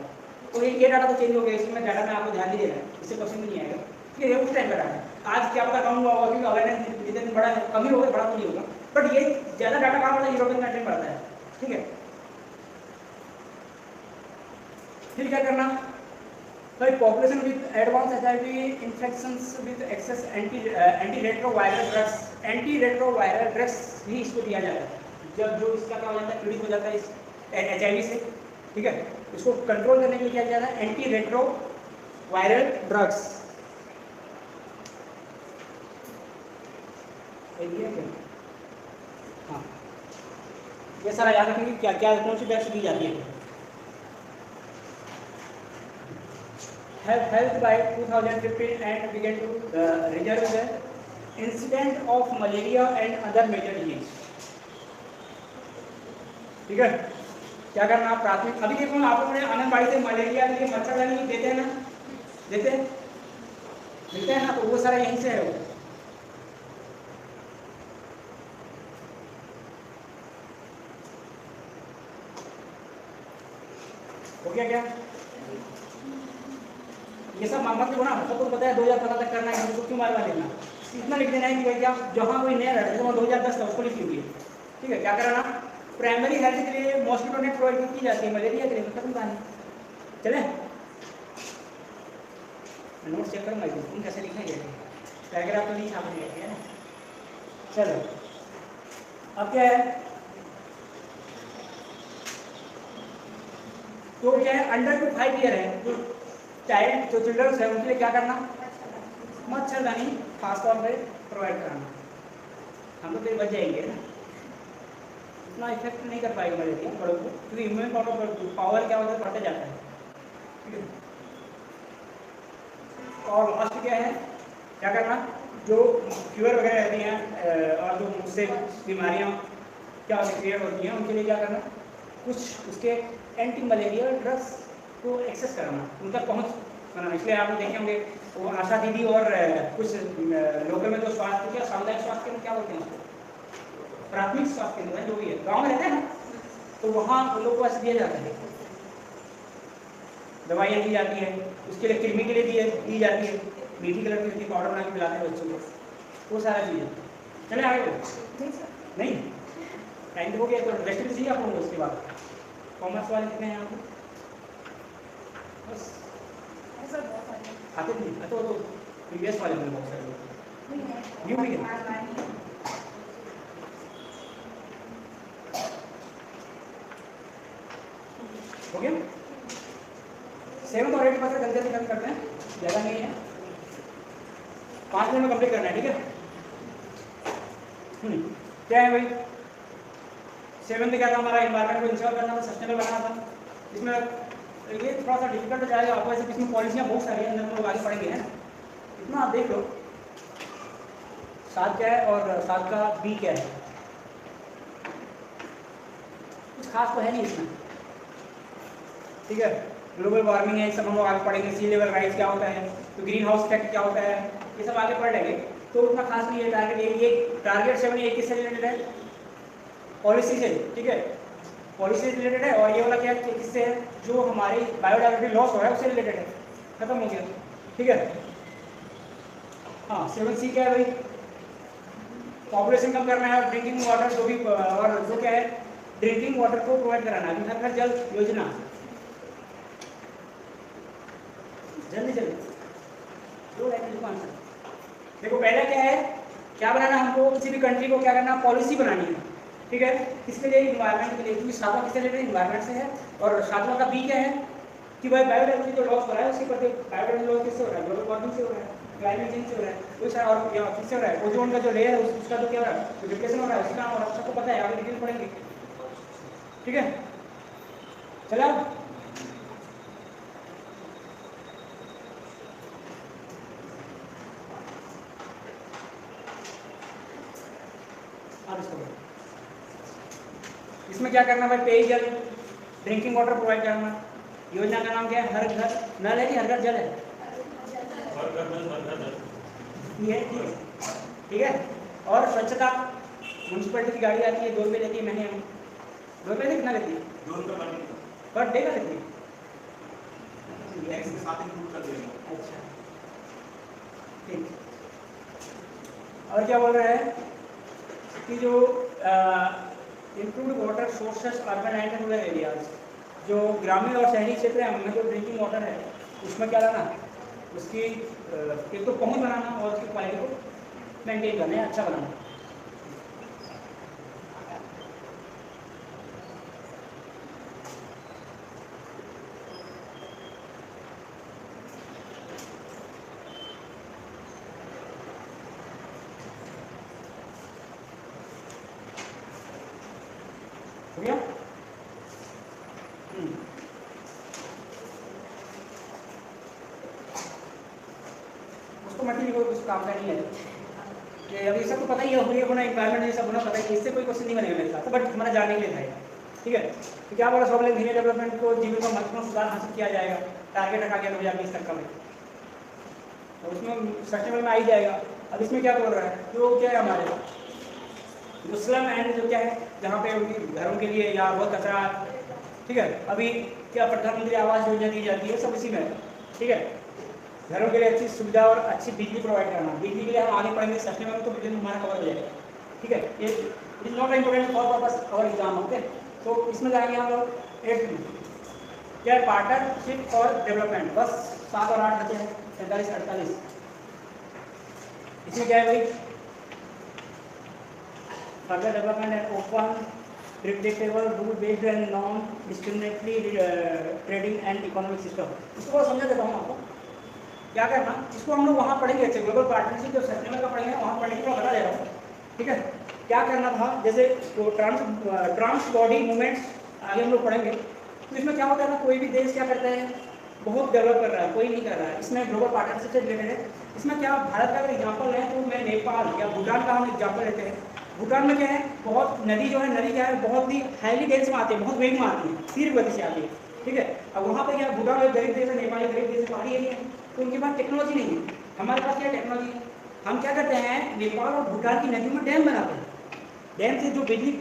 तो ये डाटा तो चेंज हो गया, इसमें डाटा में आपको ध्यान नहीं देना है, इससे क्वेश्चन भी नहीं आएगा, ठीक है। उस टाइम का डाटा है, आज क्या पता कम हुआ होगा, क्योंकि अवेयरनेस जितने दिन बड़ा है, कम ही होगा, बड़ा तो नहीं होगा, बट ये ज़्यादा डाटा कहाँ पड़ता है, यूरोपियन कंट्री में पड़ता है, ठीक है। फिर क्या करना भाई, population with advance HIV infections with access anti retroviral drugs ही इसको दिया जाता है। जब जो इसका क्या हो जाता है, पीड़ित हो जाता है इस HIV से, ठीक है, इसको कंट्रोल करने के लिए क्या किया जाता है, एंटी रेट्रोवायरल ड्रग्स। हाँ, ये सारा याद रखेंगे क्या क्या कौन सी ड्रग्स दी जाती है। Helped by 2015 and began to reduce the incident of malaria and other major disease, ठीक है। क्या करना, प्राथमिक, अभी देखो आप लोगों ने आंगनबाड़ी से मलेरिया के लिए मच्छरदानी देते हैं ना, देते हैं ना, तो वो सारा यहीं से है वो। हो गया क्या, ये सब मतलब जो ना सबको पता है 2015 तक करना है, उसको क्यों बार बार लिखना, इतना लिख देना है कि भाई क्या जहाँ कोई नया रहता है, 2010 था उसको लिख लीजिए, ठीक है। क्या करना, प्राइमरी हेल्थ के लिए मॉस्किटो नेट प्रोवाइड की जाती है, मलेरिया के लिए खत्म कहानी। चले नोट चेक करूँगा, तुम कैसे लिखेंगे, पैराग्राफ तो नहीं छापने है ना। चलो अब क्या है, तो क्या है, अंडर टू 5 ईयर है जो चाइल्ड, जो चिल्ड्रंस है, उनके लिए क्या करना, मच्छरदानी खासतौर पे प्रोवाइड कराना। हम तो फिर बच जाएंगे ना, इतना इफेक्ट नहीं कर पाएगा मलेरिया बड़ों को, क्योंकि इम्यून पावर क्या होता है, बढ़ते जाता है, ठीक है। और लास्ट क्या है, क्या करना, जो फीवर वगैरह रहती हैं और जो उससे बीमारियाँ क्या क्रिएट होती हैं, उनके लिए क्या करना, कुछ उसके एंटी मलेरिया ड्रग्स को एक्सेस कराना, उन तक पहुँच बनाना। इसलिए आप लोग देखे होंगे वो आशा दीदी और कुछ लोकल में जो स्वास्थ्य, क्या सामुदायिक स्वास्थ्य केंद्र क्या बोलते हैं उसको, प्राथमिक स्वास्थ्य केंद्र जो भी है, गाँव में रहते हैं ना, तो वहाँ उन लोग को ऐसे दिया जाता है, दवाइयाँ दी जाती है, उसके लिए कृमि के लिए दी जाती है, मीठी कलर की पाउडर बना के पिलाते हैं बच्चों को, वो सारा चीज़ें। चले आगे, नहीं टाइम हो गया तो रेस्ट भी चाहिए आप लोगों को। उसके बाद कॉमर्स वाले कितने हैं यहाँ पे, बस सर बहुत सारे आते नहीं, तो प्रीवियस वाले में बहुत सारे लोग नहीं है न्यू भी है। हो गया 7 और 8 पास जल्दी जल्दी खत्म करते हैं, ज़्यादा नहीं है, 5 मिनट में कंप्लीट करना है, ठीक है। क्या है भाई 7 में क्या था हमारा, एनवायरनमेंट को इंश्योर करना था, सस्टेनेबल बनाना था। इसमें ये थोड़ा सा डिफिकल्ट हो जाएगा आपको, ऐसे इसमें पॉलिसियाँ बहुत सारी हैं, अंदर में लोग आगे पढ़ेंगे हैं, इतना आप देख लो। 7 क्या है और 7 का बी क्या है, कुछ खास तो है नहीं इसमें, ठीक है। ग्लोबल वार्मिंग है, सब हम लोग आगे पढ़ेंगे, सी लेवल राइज क्या होता है, तो ग्रीन हाउस इफेक्ट क्या होता है, ये सब आगे पढ़ लेंगे, तो उतना खास नहीं है। टारगेट ये टारगेट 7 ये किससे रिलेटेड है, पॉलिसी से, ठीक है, पॉलिसी से रिलेटेड है। और ये वाला क्या है, किससे है, जो हमारी बायोडाइवर्सिटी लॉस हो रहा है उससे रिलेटेड है, खत्म हो गया, ठीक है। हाँ 7C क्या है भाई, पॉपुलेशन कम करना है, ड्रिंकिंग वाटर जो भी, और जो क्या है ड्रिंकिंग वाटर को प्रोवाइड कराना है, हर घर जल योजना, जल्दी जल्दी दो लाइन आंसर। देखो पहले क्या है, क्या बनाना हमको, किसी भी कंट्री को क्या करना, पॉलिसी बनानी है, ठीक है, किसके लिए, इन्वायरमेंट के लिए, क्योंकि 7वां किससे रिलेटेड, इन्वायरमेंट से है। और 7वां का बी क्या है कि भाई बायोडाइवर्सिटी जो लॉस हो रहा है उसके प्रति, बायोडाइवर्सिटी लॉस किससे हो रहा है, ग्लोबल वार्मिंग से हो रहा है, क्लाइमेट चेंज से हो रहा है, कोई सारा और यहाँ किससे हो रहा है, ओजोन का जो लेयर है उसका तो क्या हो रहा है, जो डिप्रेशन हो रहा है उसका, और सबको पता है, आगे डिटेल पढ़ेंगे, ठीक है। चलो इसमें क्या करना भाई, पेयजल ड्रिंकिंग वाटर प्रोवाइड करना। योजना का नाम क्या है, हर घर नल है कि हर घर जल है, ये है, ठीक है। और स्वच्छता, म्यूनसिपलिटी की गाड़ी आती है, 2 रुपये लेती है महीने में, 2 रुपये कितना लेती है, 2 रुपये पर डे का लेती है, टैक्स के साथ इंक्लूड कर देंगे। अच्छा ठीक। और क्या बोल रहा है कि जो improved water sources urban and rural areas, जो ग्रामीण और शहरी क्षेत्र है उनमें जो ड्रिंकिंग वाटर है उसमें क्या लाना, उसकी एक तो पहुंच बनाना और उसकी क्वालिटी को मेंटेन करना है, अच्छा बनाना। हो गया? उसको मत लिखो, कुछ काम का नहीं है कि अभी सब तो पता ही है, होना एनवायरमेंट ये सब होना पता है, इससे कोई क्वेश्चन नहीं बनेगा मेरे साथ, बट हमारा जानने के लिए था, ठीक है। तो क्या बोला, सब धीरे डेवलपमेंट को जीवन का महत्वपूर्ण सुधार हासिल किया जाएगा, टारगेट रखा गया 2020 तक का में, और उसमें सस्टेनेबल में आ ही जाएगा। अब इसमें क्या बोल रहा है, जो क्या है हमारे जो स्लम एंड जो क्या है, जहाँ पे उनके घरों के लिए या बहुत कचरा, ठीक है, अभी क्या प्रधानमंत्री आवास योजना दी जाती है, सब इसी में है, ठीक है। घरों के लिए अच्छी सुविधा और अच्छी बिजली प्रोवाइड करना, बिजली के लिए हम आगे पढ़ेंगे सस्टेनेबल में, तो बिजली हमारा कवर हो जाएगा, ठीक है। ये is not important for purpose और एग्जाम, ओके। तो इसमें जाएंगे हम लोग 8 में, क्या है, पार्टनरशिप और डेवलपमेंट, बस 7 और 8 बचे हैं, 47 48। इसमें क्या है भाई, further development and open, predictable, rule-based and non-discriminatory trading and economic system। इसको और समझा देता हूँ आपको, क्या करना, इसको हम लोग वहाँ पढ़ेंगे, अच्छे ग्लोबल पार्टनरशिप जो सस्टेनेबल का पढ़ेंगे वहाँ पढ़ने के लिए बता दे रहा हूँ, ठीक है। क्या करना था, जैसे ट्रांस बॉडी मूवमेंट्स आगे हम लोग पढ़ेंगे, तो इसमें क्या होता है ना, कोई भी देश क्या करता है, बहुत डेवलप कर रहा है, कोई नहीं कर रहा है, इसमें ग्लोबल पार्टनरशिप से रिलेटेड है। इसमें क्या, भारत का अगर एग्जाम्पल है तो मैं नेपाल या भूटान का हम एग्जाम्पल लेते हैं। भूटान में क्या है, बहुत नदी जो है, नदी क्या है, बहुत ही हाईली डेंस में आती है, बहुत वेग में आती है, तीव्र गति से आती है, ठीक है। अब वहाँ पे क्या, भूटान में गरीब देश है, नेपाल गरीब देश है, पहाड़ी एरिया है, तो उनके पास टेक्नोलॉजी नहीं है, हमारे पास क्या टेक्नोलॉजी है। हम क्या करते हैं, नेपाल और भूटान की नदियों में डैम बनाते हैं, डैम से जो बिजली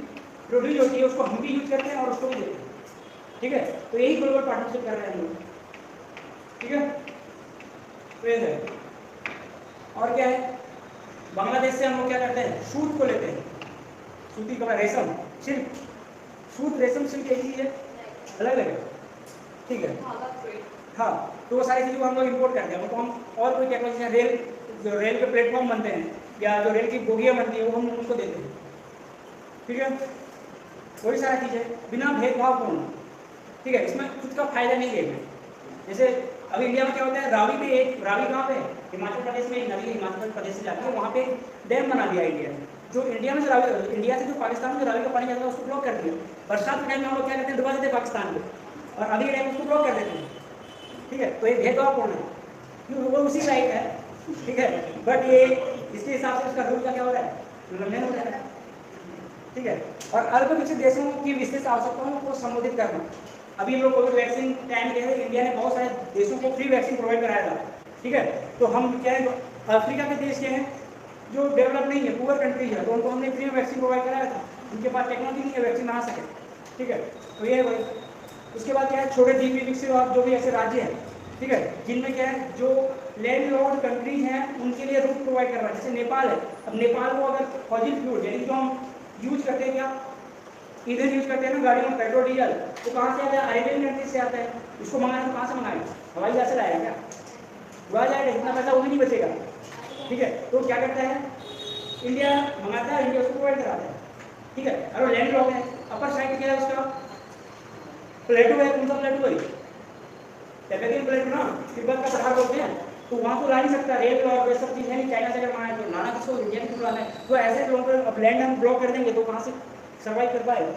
प्रोड्यूस होती है उसको हम भी यूज करते हैं और उसको भी देते हैं, ठीक है। तो यही ग्लोबल पार्टनरशिप कर रहे हैं हम लोग, ठीक है। तो ये है। और क्या है, बांग्लादेश से हम लोग क्या करते हैं, सूत को लेते हैं, सूती कपड़ा, रेशम, सिल्क, सूत, रेशम, सिल्क एक चीज है, अलग अलग है, ठीक है। हाँ, तो वो सारी चीज़ें हम लोग इम्पोर्ट करते हैं, उनको हम और कोई टेक्नोलॉजी रेल, जो रेल के प्लेटफॉर्म बनते हैं या जो रेल की बोगियाँ बनती है वो हम उनको देते हैं, ठीक है। वही सारा चीज़ें बिना भेदभावपूर्ण, ठीक है। इसमें खुद का फायदा नहीं देखना। जैसे अभी इंडिया में क्या होता है, रावी कहाँ पे है, हिमाचल प्रदेश में एक नदी हिमाचल प्रदेश से जाती है, वहाँ पे डैम बना दिया इंडिया ने, जो इंडिया में से इंडिया से जो पाकिस्तान में जो रावी का पानी जाता है उसको ब्लॉक कर दिया। बरसात के टाइम में हम लोग क्या करते हैं, डुबा देते हैं पाकिस्तान को, और अभी के टाइम उसको ब्लॉक कर देते हैं, ठीक है। तो ये भेदभावपूर्ण है, क्योंकि वो उसी लाइक है, ठीक है, बट ये इसके हिसाब से उसका रूल का क्या हो रहा है, उल्लंघन हो रहा है, ठीक है। और अल्प विकसित देशों की विशेष आवश्यकताओं को संबोधित करना। अभी हम लोग कोविड वैक्सीन टाइम के इंडिया ने बहुत सारे देशों को फ्री वैक्सीन प्रोवाइड कराया था, ठीक है। तो हम क्या है, अफ्रीका के देश के हैं जो डेवलप नहीं है, पुअर कंट्रीज है, तो उनको हमने फ्री वैक्सीन प्रोवाइड कराया था। उनके पास टेक्नोलॉजी नहीं है वैक्सीन बना सके, ठीक है। तो ये वही, उसके बाद क्या है, छोटे द्वीप विकसित और जो भी ऐसे राज्य हैं, ठीक है, जिनमें क्या है, जो लैंड लॉर्ड कंट्रीज हैं उनके लिए रूट प्रोवाइड कर रहा है। जैसे नेपाल है, अब नेपाल को अगर फॉजिल फ्यूल यानी जो हम यूज करते हैं, क्या ईंधन यूज करते हैं ना गाड़ियों में, पेट्रोल डीजल, तो कहाँ से आता है, अरेबियन कंट्रीज से आता है। इसको मंगाना तो कहाँ से मंगाएगा, हवाई जहाज से लाएगा क्या, उड़ा जाएगा, इतना पैसा वो भी नहीं बचेगा, ठीक है। तो क्या करता है, इंडिया मंगाता है, इंडिया उसको प्रोवाइड कराता है, ठीक है। और लैंड लॉक है, अपर साइड क्या है उसका, प्लेटो है, कौन सा प्लेटो है, टिबेटियन प्लेटो ना, तिब्बत का पठार बोलते हैं, तो वहाँ तो ला नहीं सकता, रेल और ये सब चीज़ है नहीं, चाइना से अगर मंगाए तो लाना किसको, इंडिया में लाना है। तो ऐसे लोगों को अब लैंड हम ब्लॉक कर देंगे तो कहाँ से सर्वाइव कर पाएगा,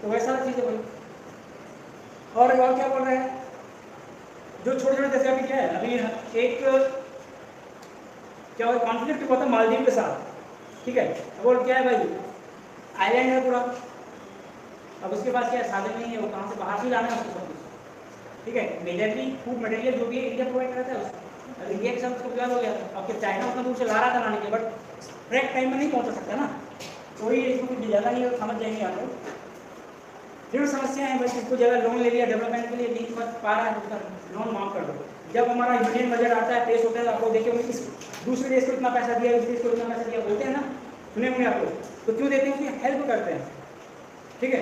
तो वैसा चीज़ है भाई। और क्या बोल रहे हैं, जो छोटे छोटे जैसे अभी क्या है, अभी एक क्या कॉन्फ्लिक्ट हुआ था मालदीव के साथ, ठीक है। अब वो क्या है भाई, आइलैंड है पूरा, अब उसके पास क्या है, साधन नहीं है, वो कहाँ से बाहर से लाना है उसको सब कुछ, ठीक है। मेजरली फूड मटेरियल जो भी है इंडिया प्रोवाइड करता है उसको, अब इंडिया के साथ उसको क्या हो गया, अब क्या चाइना उतना दूर से ला रहा था लाने के, बट करेक्ट टाइम में नहीं पहुँचा सकता ना, तो ये इसको कुछ ज़्यादा नहीं है, समझ जाएंगे आप लोग। फिर समस्या है भाई, किसको जगह लोन ले लिया डेवलपमेंट के लिए, नहीं समझ पा रहा है, उसका लोन माफ कर दो। जब हमारा यूनियन बजट आता है, पेश होता है, तो आपको देखिए इस दूसरे देश को इतना पैसा दिया, इस देश को इतना पैसा दिया, बोलते हैं ना, सुने होंगे आप लोग, तो क्यों देते हैं, उसकी हेल्प करते हैं, ठीक है।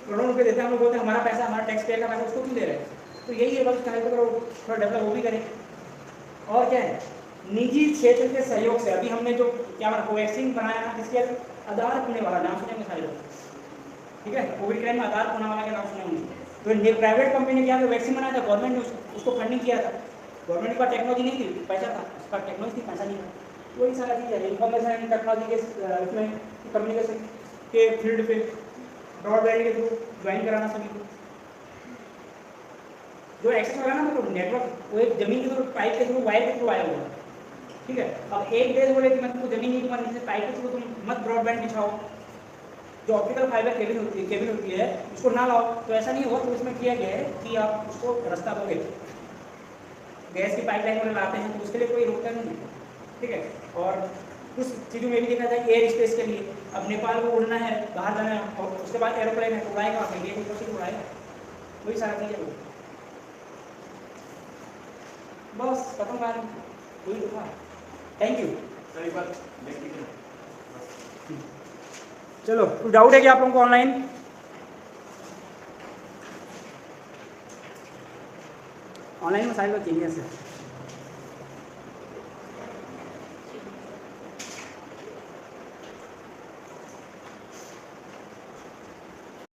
करोड़ों रुपये देते हैं, हम लोग बोलते हैं हमारा पैसा, हमारा टैक्स पेयर का पैसा, उसको क्यों दे रहे हैं, तो यही है बस, उसका हेल्प करो, थोड़ा डेवलप वो भी करें। और क्या है, निजी क्षेत्र के सहयोग से, अभी हमने जो क्या कोवैक्सीन बनाया ना, इसके आधार पुणे वाला नाम सुने सारे लोग, ठीक है, कोविड टाइम में आधार पुणे वाला के नाम सुने होंगे। तो प्राइवेट कंपनी ने क्या वैक्सीन बनाया था, गवर्नमेंट ने उसको फंडिंग किया था, गवर्नमेंट के पास टेक्नोलॉजी नहीं थी, पैसा था, उसका टेक्नोलॉजी थी, पैसा नहीं था। वही सारा चीज़ है, इन्फॉर्मेशन एंड टेक्नोलॉजी के इसमें कम्युनिकेशन के फील्ड पे ब्रॉडबैंड के थ्रू ज्वाइन कराना सभी को, जो एक्सेस होगा ना, तो नेटवर्क वो एक जमीन के थ्रू, पाइप के थ्रू, वायर के थ्रू आया हुआ, ठीक है। अब एक देश बोले कि मैं तुमको जमीन नहीं दूंगा, नीचे पाइप के थ्रू तुम मत ब्रॉडबैंड बिछाओ, जो ऑप्टिकल फाइबर केबल होती है उसको ना लाओ, तो ऐसा नहीं होगा। तो इसमें किया गया है कि आप उसको रास्ता दोगे, गैस की पाइपलाइन में लाते हैं तो उसके लिए कोई रोकता नहीं है, ठीक है। और कुछ चीज़ों में भी देखा जाए एयर स्पेस के लिए, अब नेपाल को उड़ना है, बाहर जाना है, और उसके बाद एरोप्लेन है, उड़ाएगा आप इंडिया की तरफ से उड़ाएगा, वही सारा चीज़ है। बस खत्म कहानी, वही तो था। Thank you. सर एक बार नेक्स्ट वीडियो चलो, कुछ डाउट है क्या आप लोगों को ऑनलाइन? ऑनलाइन में सारे लोग चाहिए से